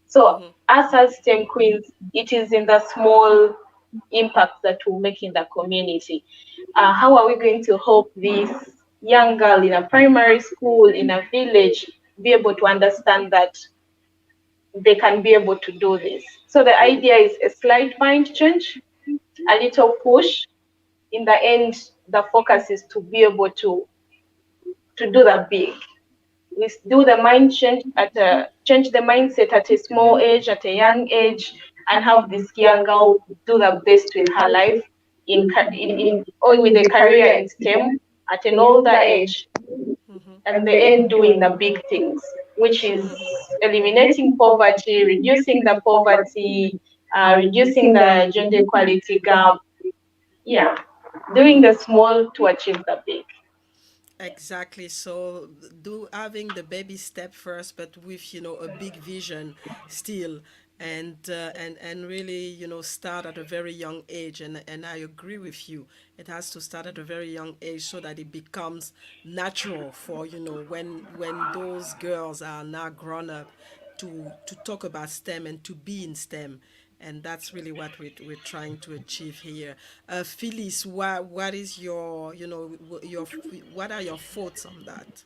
So, us as STEM queens, it is in the small impacts that we'll make in the community. How are we going to help this young girl in a primary school, in a village, be able to understand that they can be able to do this? So, the idea is a slight mind change, a little push. In the end, the focus is to be able to do the big. We do the mind change change the mindset at a small age, at a young age, and have this young girl do the best with her life or with a career in STEM at an older age, and the end doing the big things, which is eliminating poverty, reducing the poverty, reducing the gender equality gap. Yeah, doing the small to achieve the big. Exactly. So do having the baby step first, but with a big vision still, and really start at a very young age. And I agree with you. It has to start at a very young age so that it becomes natural for when those girls are now grown up to talk about STEM and to be in STEM. And that's really what we're trying to achieve here. Phyllis, what is your what are your thoughts on that?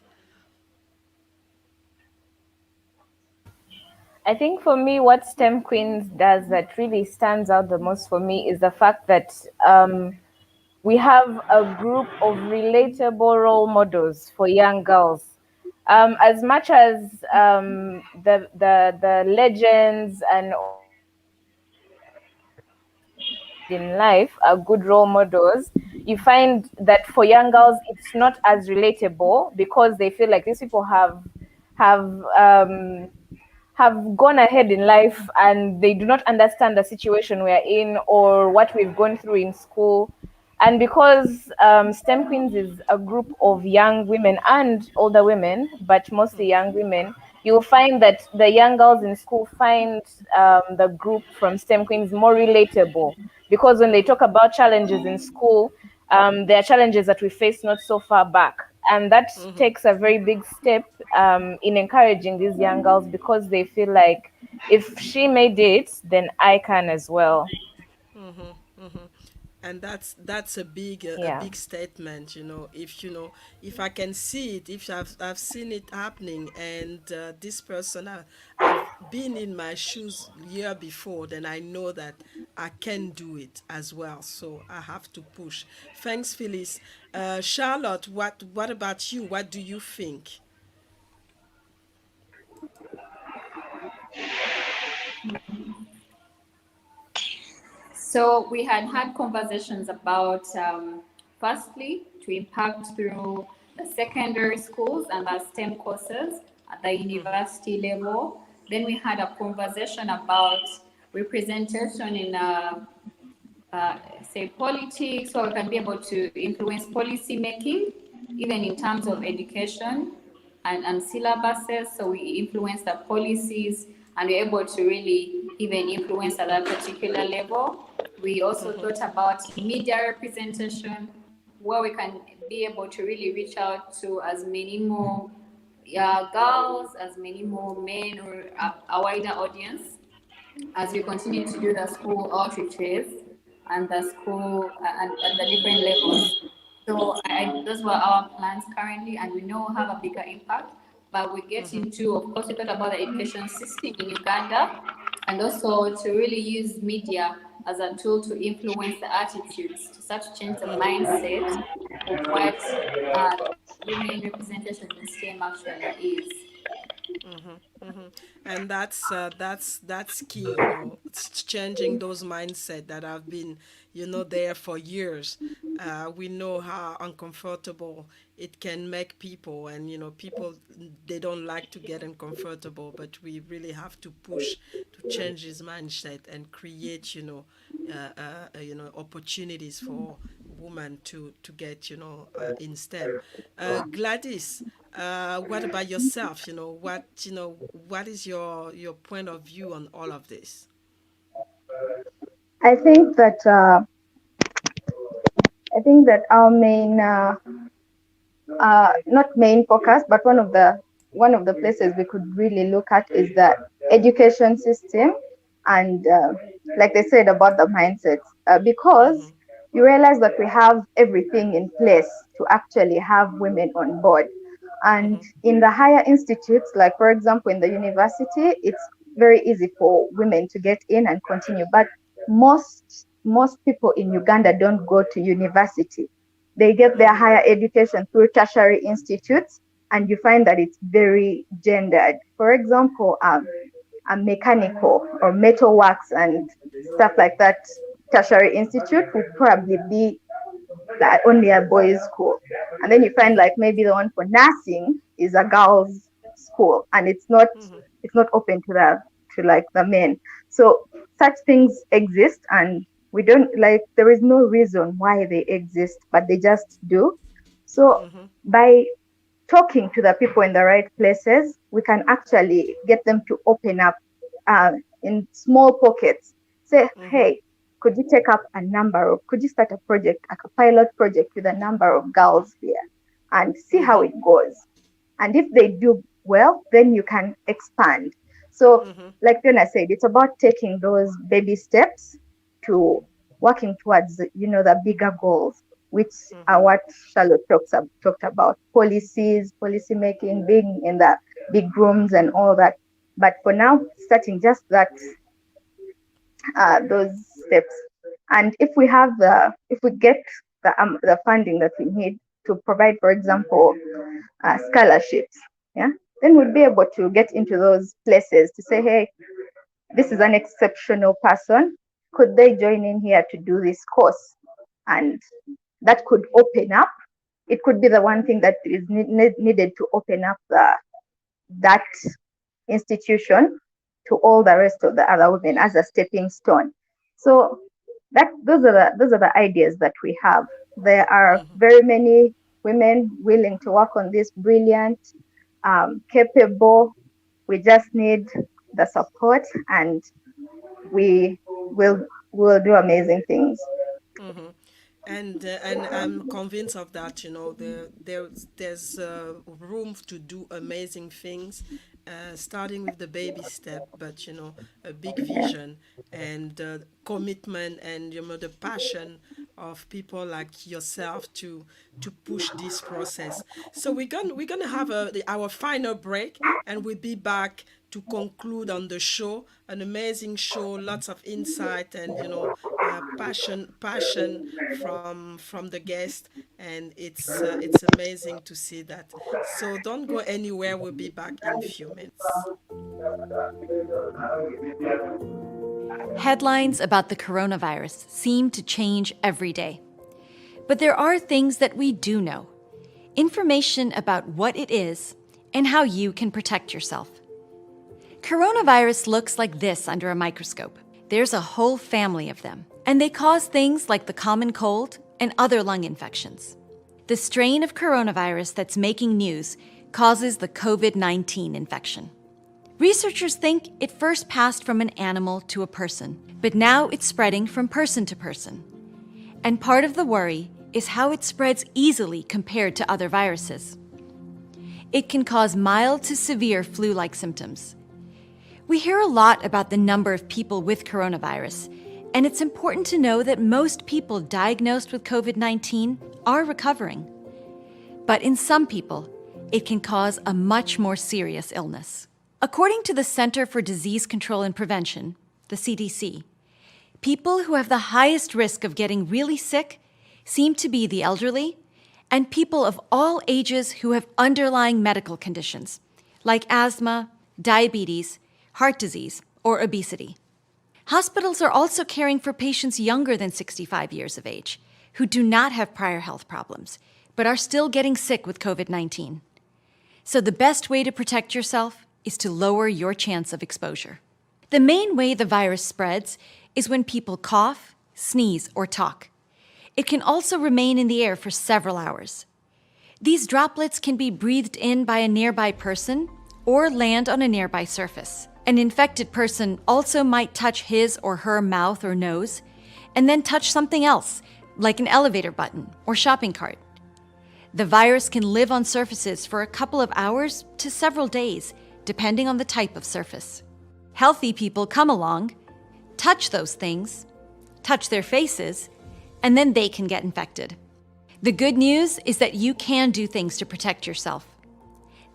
I think for me, what STEM Queens does that really stands out the most for me is the fact that we have a group of relatable role models for young girls. As much as the legends and in life are good role models, you find that for young girls it's not as relatable because they feel like these people have um, have gone ahead in life and they do not understand the situation we're in or what we've gone through in school. And because STEM Queens is a group of young women and older women, but mostly young women, you'll find that the young girls in school find the group from STEM Queens more relatable, because when they talk about challenges in school, there are challenges that we face not so far back. And that takes a very big step in encouraging these young girls, because they feel like if she made it, then I can as well. And that's a Yeah. big statement, if if I can see it, if I've seen it happening, and this person, I've been in my shoes year before, then I know that I can do it as well, so I have to push. Thanks, Phyllis. Charlotte, what about you? What do you think? So we had conversations about, firstly, to impact through the secondary schools and the STEM courses at the university level. Then we had a conversation about representation in, say, politics, so we can be able to influence policy making, even in terms of education and syllabuses. So we influence the policies, and we're able to really even influence at that particular level. We also thought about media representation, where we can be able to really reach out to as many more girls, as many more men, or a wider audience, as we continue to do the school outreaches and the school and at the different levels. So those were our plans currently, and we know have a bigger impact. But we get into, of course, we thought about the education system in Uganda, and also to really use media as a tool to influence the attitudes, to start to change the mindset of what women representation in STEM actually is. And that's key, it's changing those mindset that have been, there for years. We know how uncomfortable it can make people, and people, they don't like to get uncomfortable, but we really have to push to change his mindset and create, opportunities for women to get, in STEM. Gladys, what about yourself? What is your point of view on all of this? I think that our main not main focus, but one of the places we could really look at is the education system, and like they said about the mindsets, because you realize that we have everything in place to actually have women on board. And in the higher institutes, like for example in the university, it's very easy for women to get in and continue. But most people in Uganda don't go to university. They get their higher education through tertiary institutes, and you find that it's very gendered. For example, a mechanical or metalworks and stuff like that tertiary institute would probably be like only a boys' school. And then you find like maybe the one for nursing is a girls' school, and it's not open to like the men. So such things exist, and we don't like, there is no reason why they exist, but they just do. So by talking to the people in the right places, we can actually get them to open up in small pockets. Say, hey, could you start a project, like a pilot project with a number of girls here, and see how it goes. And if they do well, then you can expand. So, like Fiona said, it's about taking those baby steps to working towards, the bigger goals, which are what Charlotte talked about: policies, policy making, being in the big rooms and all that. But for now, starting just that, those steps. And if we get the funding that we need to provide, for example, scholarships, yeah, then we'll be able to get into those places to say, hey, this is an exceptional person. Could they join in here to do this course? And that could open up. It could be the one thing that is needed to open up that institution to all the rest of the other women as a stepping stone. So those are the ideas that we have. There are very many women willing to work on this, brilliant, capable, We just need the support, and we will do amazing things. Mm-hmm. And I'm convinced of that. You know, there's room to do amazing things, starting with the baby step, but you know, a big vision and commitment, and you know, the passion of people like yourself to push this process. So we're gonna have our final break, and we'll be back to conclude on the show. An amazing show, lots of insight, and you know, passion from the guest, and it's amazing to see that. So don't go anywhere. We'll be back in a few minutes. Headlines about the coronavirus seem to change every day. But there are things that we do know. Information about what it is and how you can protect yourself. Coronavirus looks like this under a microscope. There's a whole family of them, and they cause things like the common cold and other lung infections. The strain of coronavirus that's making news causes the COVID-19 infection. Researchers think it first passed from an animal to a person, but now it's spreading from person to person. And part of the worry is how it spreads easily compared to other viruses. It can cause mild to severe flu-like symptoms. We hear a lot about the number of people with coronavirus, and it's important to know that most people diagnosed with COVID-19 are recovering. But in some people, it can cause a much more serious illness. According to the Center for Disease Control and Prevention, the CDC, people who have the highest risk of getting really sick seem to be the elderly and people of all ages who have underlying medical conditions like asthma, diabetes, heart disease, or obesity. Hospitals are also caring for patients younger than 65 years of age who do not have prior health problems but are still getting sick with COVID-19. So the best way to protect yourself is to lower your chance of exposure. The main way the virus spreads is when people cough, sneeze, or talk. It can also remain in the air for several hours. These droplets can be breathed in by a nearby person or land on a nearby surface. An infected person also might touch his or her mouth or nose, and then touch something else, like an elevator button or shopping cart. The virus can live on surfaces for a couple of hours to several days, depending on the type of surface. Healthy people come along, touch those things, touch their faces, and then they can get infected. The good news is that you can do things to protect yourself.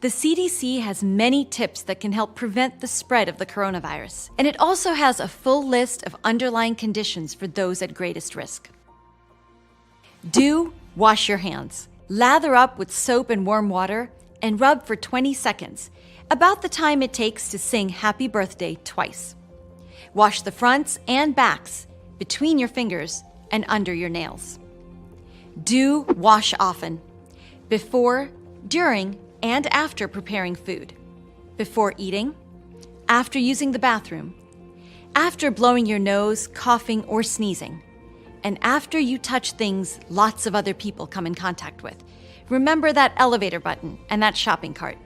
The CDC has many tips that can help prevent the spread of the coronavirus, and it also has a full list of underlying conditions for those at greatest risk. Do wash your hands. Lather up with soap and warm water and rub for 20 seconds, about the time it takes to sing Happy Birthday twice. Wash the fronts and backs, between your fingers and under your nails. Do wash often, before, during, and after preparing food, before eating, after using the bathroom, after blowing your nose, coughing, or sneezing, and after you touch things lots of other people come in contact with. Remember that elevator button and that shopping cart.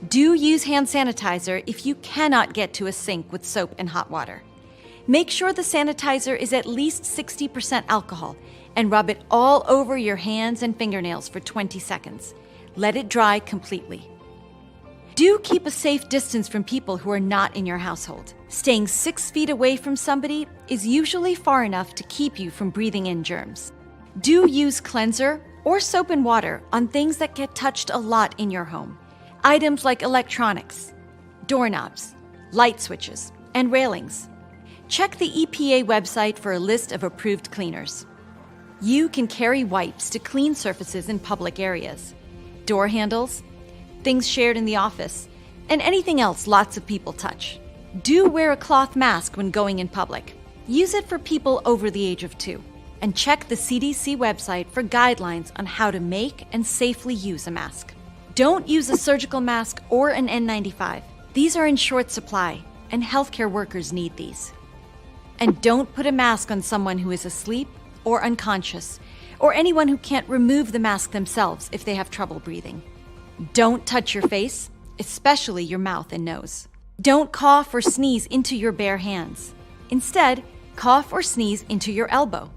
Do use hand sanitizer if you cannot get to a sink with soap and hot water. Make sure the sanitizer is at least 60% alcohol and rub it all over your hands and fingernails for 20 seconds. Let it dry completely. Do keep a safe distance from people who are not in your household. Staying 6 feet away from somebody is usually far enough to keep you from breathing in germs. Do use cleanser or soap and water on things that get touched a lot in your home. Items like electronics, doorknobs, light switches, and railings. Check the EPA website for a list of approved cleaners. You can carry wipes to clean surfaces in public areas, door handles, things shared in the office, and anything else lots of people touch. Do wear a cloth mask when going in public. Use it for people over the age of 2. And check the CDC website for guidelines on how to make and safely use a mask. Don't use a surgical mask or an N95. These are in short supply, and healthcare workers need these. And don't put a mask on someone who is asleep or unconscious, or anyone who can't remove the mask themselves if they have trouble breathing. Don't touch your face, especially your mouth and nose. Don't cough or sneeze into your bare hands. Instead, cough or sneeze into your elbow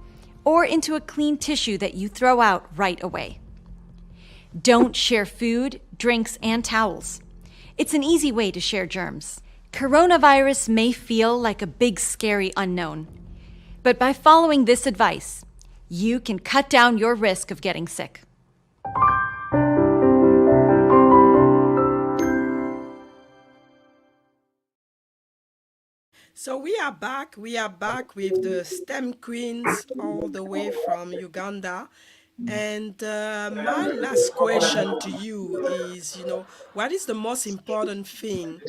or into a clean tissue that you throw out right away. Don't share food, drinks, and towels. It's an easy way to share germs. Coronavirus may feel like a big, scary unknown, but by following this advice, you can cut down your risk of getting sick. So we are back. We are back with the STEM queens all the way from Uganda. And my last question to you is, what is the most important thing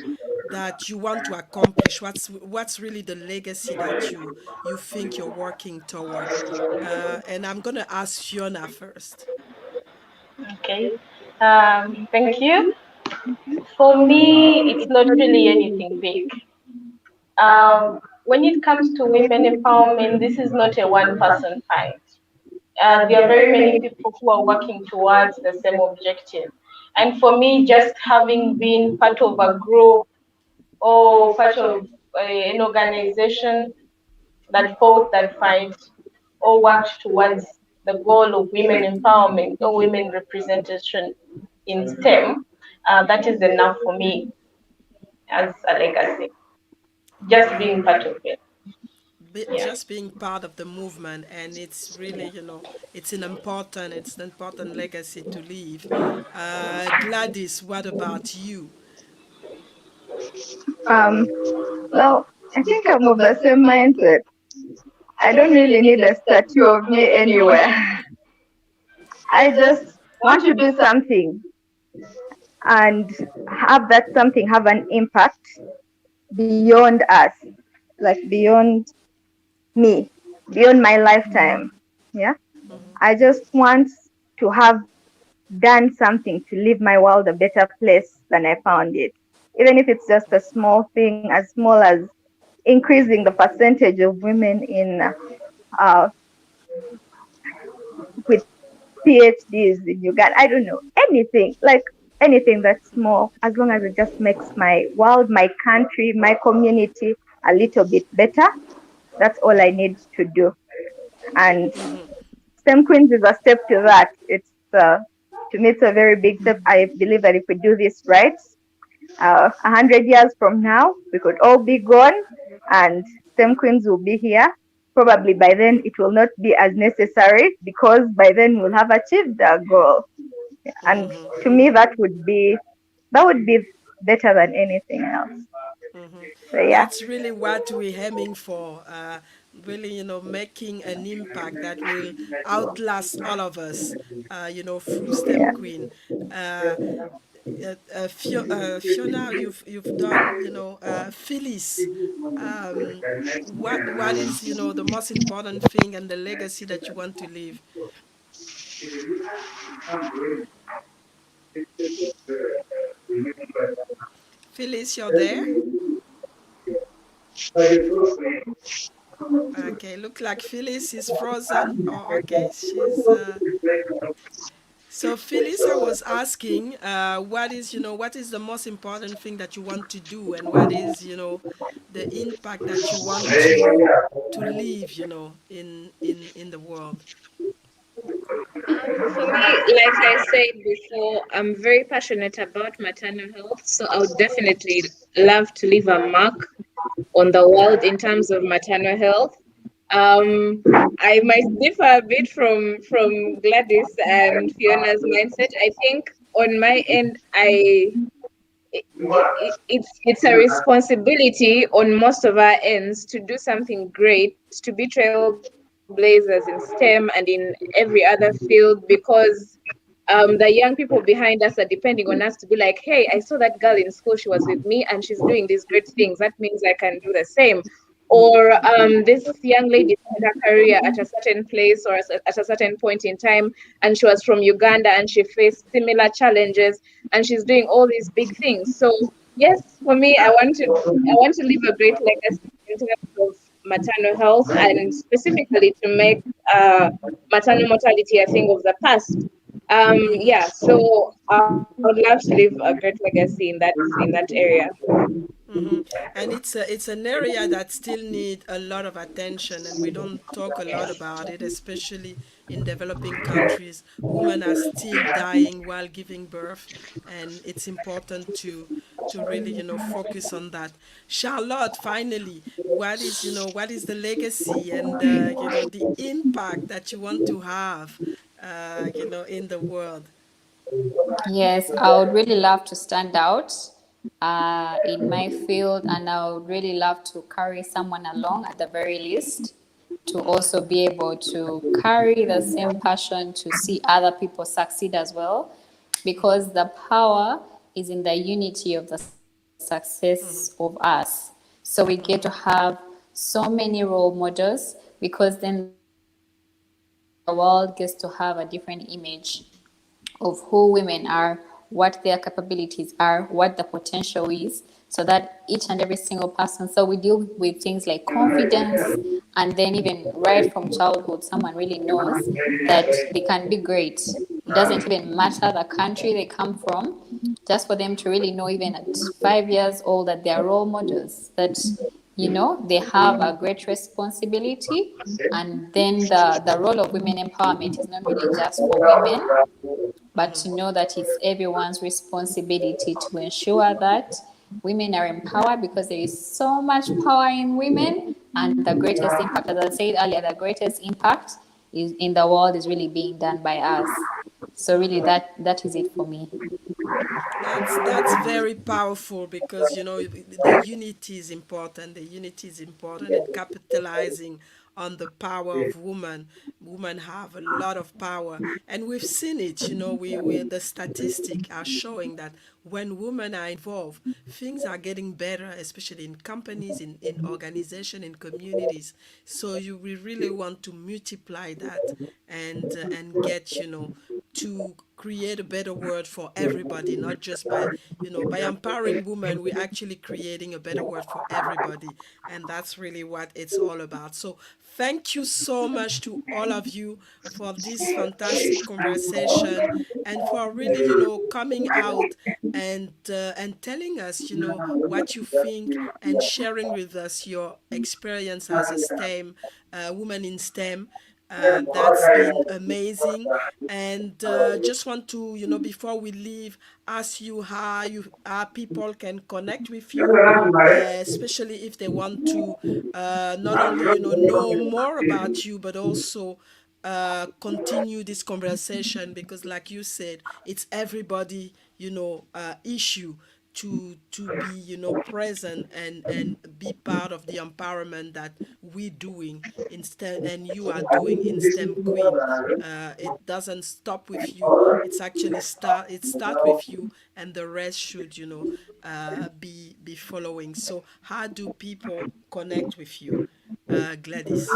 that you want to accomplish? What's really the legacy that you think you're working toward? And I'm gonna ask Fiona first. Okay. Thank you. For me, it's not really anything big. When it comes to women empowerment, this is not a one-person fight. There are very many people who are working towards the same objective. And for me, just having been part of a group or part of an organization that fought that fight or worked towards the goal of women empowerment or women representation in STEM, that is enough for me as a legacy. Just being part of it. Yeah. Just being part of the movement, and it's really, it's an important legacy to leave. Gladys, what about you? Um, well, I think I'm of the same mindset. I don't really need a statue of me anywhere. I just want to do something and have that something have an impact beyond us, like beyond me, beyond my lifetime. Yeah. I just want to have done something to leave my world a better place than I found it. Even if it's just a small thing, as small as increasing the percentage of women in with PhDs in Uganda. I don't know, anything, like anything that's small, as long as it just makes my world, my country, my community a little bit better. That's all I need to do. And STEM Queens is a step to that. It's to me, it's a very big step. I believe that if we do this right, 100 years from now, we could all be gone and STEM Queens will be here. Probably by then it will not be as necessary because by then we'll have achieved the goal. And to me, that would be better than anything else. So, yeah. That's really what we're aiming for. Really, making an impact that will outlast all of us, through STEM Queen. Fiona, you've done, Phyllis. What is, the most important thing and the legacy that you want to leave? Phyllis, you're there? Okay, look like Phyllis is frozen. Oh, okay, she's. So Phyllis, I was asking, what is the most important thing that you want to do, and what is, the impact that you want to leave, in the world. For me, like I said before, I'm very passionate about maternal health, so I would definitely love to leave a mark on the world in terms of maternal health. I might differ a bit from Gladys and Fiona's mindset. I think on my end, it's a responsibility on most of our ends to do something great, to be trailblazers in STEM and in every other field, because the young people behind us are depending on us to be like, hey, I saw that girl in school, she was with me and she's doing these great things. That means I can do the same. Or this young lady had her career at a certain place or at a certain point in time, and she was from Uganda and she faced similar challenges and she's doing all these big things. So yes, for me, I want to leave a great legacy in terms of maternal health, and specifically to make maternal mortality a thing of the past. Yeah, so I would love to leave a great legacy in that area. Hmm. And it's an area that still need a lot of attention, and we don't talk a lot about it, especially in developing countries. Women are still dying while giving birth, and it's important to really focus on that. Charlotte, finally, what is the legacy and the impact that you want to have in the world? Yes, I would really love to stand out in my field, and I would really love to carry someone along at the very least to also be able to carry the same passion to see other people succeed as well, because the power is in the unity of the success of us. So we get to have so many role models, because then the world gets to have a different image of who women are, what their capabilities are, what the potential is, so that each and every single person. So we deal with things like confidence, and then even right from childhood, someone really knows that they can be great. It doesn't even matter the country they come from, just for them to really know, even at 5 years old, that they are role models, that they have a great responsibility. And then the role of women empowerment is not really just for women, but to know that it's everyone's responsibility to ensure that women are empowered, because there is so much power in women. And the greatest impact, as I said earlier, the greatest impact is in the world is really being done by us. So really that is it for me. That's very powerful because the unity is important. The unity is important, and capitalizing on the power of women. Women have a lot of power, and we've seen it. We the statistics are showing that when women are involved, things are getting better, especially in companies, in organization, in communities. So we really want to multiply that and get to create a better world for everybody, not just by empowering women. We're actually creating a better world for everybody, and that's really what it's all about. So thank you so much to all of you for this fantastic conversation, and for really coming out and telling us what you think, and sharing with us your experience as a STEM woman in STEM. That's been amazing. And just want to, before we leave, ask you how people can connect with you, especially if they want to not only know more about you, but also continue this conversation, because like you said, it's everybody issue to be present and be part of the empowerment that we doing in STEM, and you are doing in STEM Queen. It doesn't stop with you. It's actually start with you, and the rest should be following. So how do people connect with you, Gladys?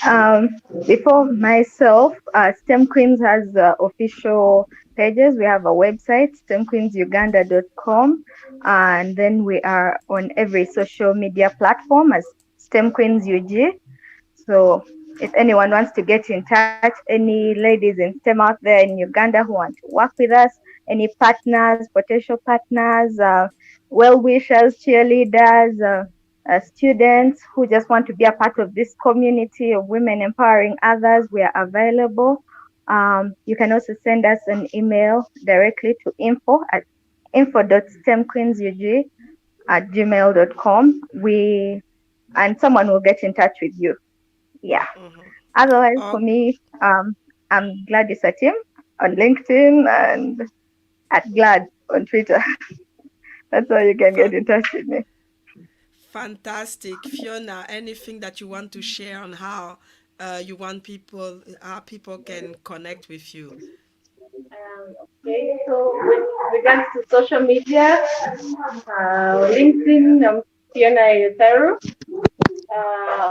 Um, Before myself, STEM Queens has official pages. We have a website, stemqueensuganda.com, and then we are on every social media platform as STEM Queens UG. So if anyone wants to get in touch, any ladies in STEM out there in Uganda who want to work with us, any partners, potential partners, well-wishers, cheerleaders, students who just want to be a part of this community of women empowering others, we are available. You can also send us an email directly to info.stemqueensug@gmail.com. And someone will get in touch with you. Yeah. Otherwise, for Oh, me, I'm GLADYS ATIM on LinkedIn and at GLAD on Twitter. That's how you can get fa- in touch with me. fantastic. Fiona, anything that you want to share on how people can connect with you? Okay, so with regards to social media, LinkedIn, Fiona Eyotaru.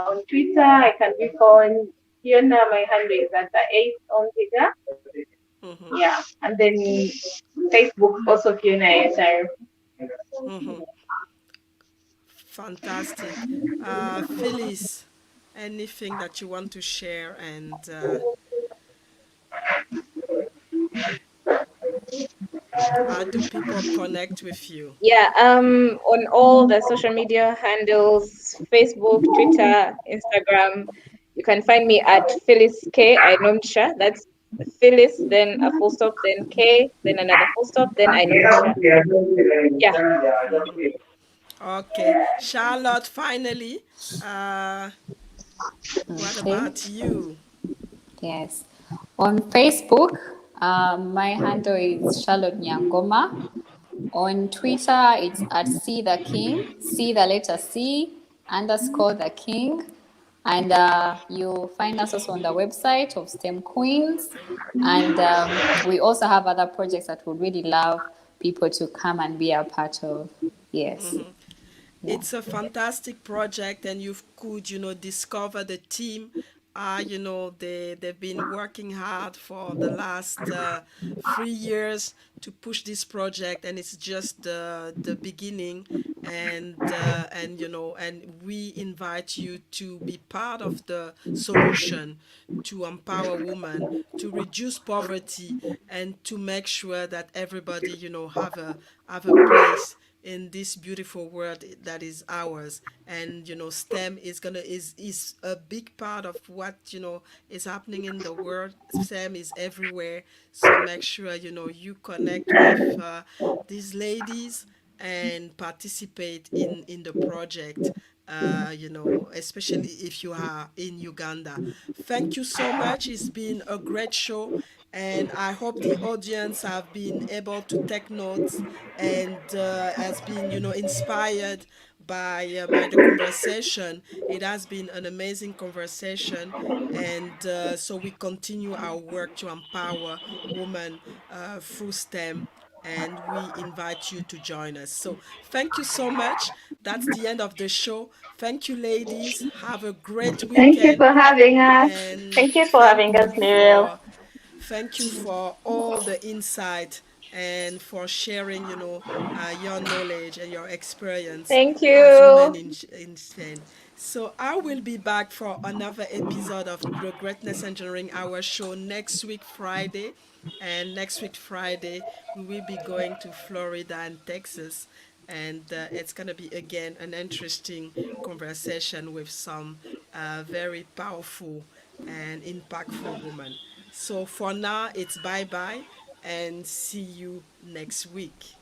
On Twitter, I can be found Fiona. My handle is at the 8 on Twitter. Mm-hmm. Yeah, and then Facebook also Fiona Eyotaru. Mm-hmm. Fantastic. Phyllis, anything that you want to share? And How do people connect with you? Yeah, on all the social media handles, Facebook, Twitter, Instagram, you can find me at Phyllis K. I Nomsha. That's Phyllis, then a full stop, then K, then another full stop, then I Nomsha. Yeah. Okay. Charlotte, finally, uh, what Okay. about you? Yes. On Facebook, my handle is Charlotte Nyangoma. On Twitter, it's at See the King, see the letter C underscore the King. And you'll find us also on the website of STEM Queens. And we also have other projects that we'd really love people to come and be a part of. Yes. Yeah. It's a fantastic project, and you could, discover the team. They've been working hard for the last 3 years to push this project, and it's just the beginning. And we invite you to be part of the solution to empower women, to reduce poverty, and to make sure that everybody, have a place in this beautiful world that is ours. And STEM is a big part of what is happening in the world. STEM is everywhere, so make sure you connect with these ladies and participate in the project, especially if you are in Uganda. Thank you so much. It's been a great show, and I hope the audience have been able to take notes and has been, inspired by the conversation. It has been an amazing conversation, and so we continue our work to empower women through STEM, and we invite you to join us. So thank you so much. That's the end of the show. Thank you, ladies. Have a great Thank you weekend, for having us. and Thank you for having us, Muriel. thank you for all the insight and for sharing, your knowledge and your experience Thank as women you. in STEM. So I will be back for another episode of the Greatness Engineering Hour show next week, Friday. And next week, Friday, we will be going to Florida and Texas. And it's going to be, again, an interesting conversation with some very powerful and impactful women. So for now, it's bye bye and see you next week.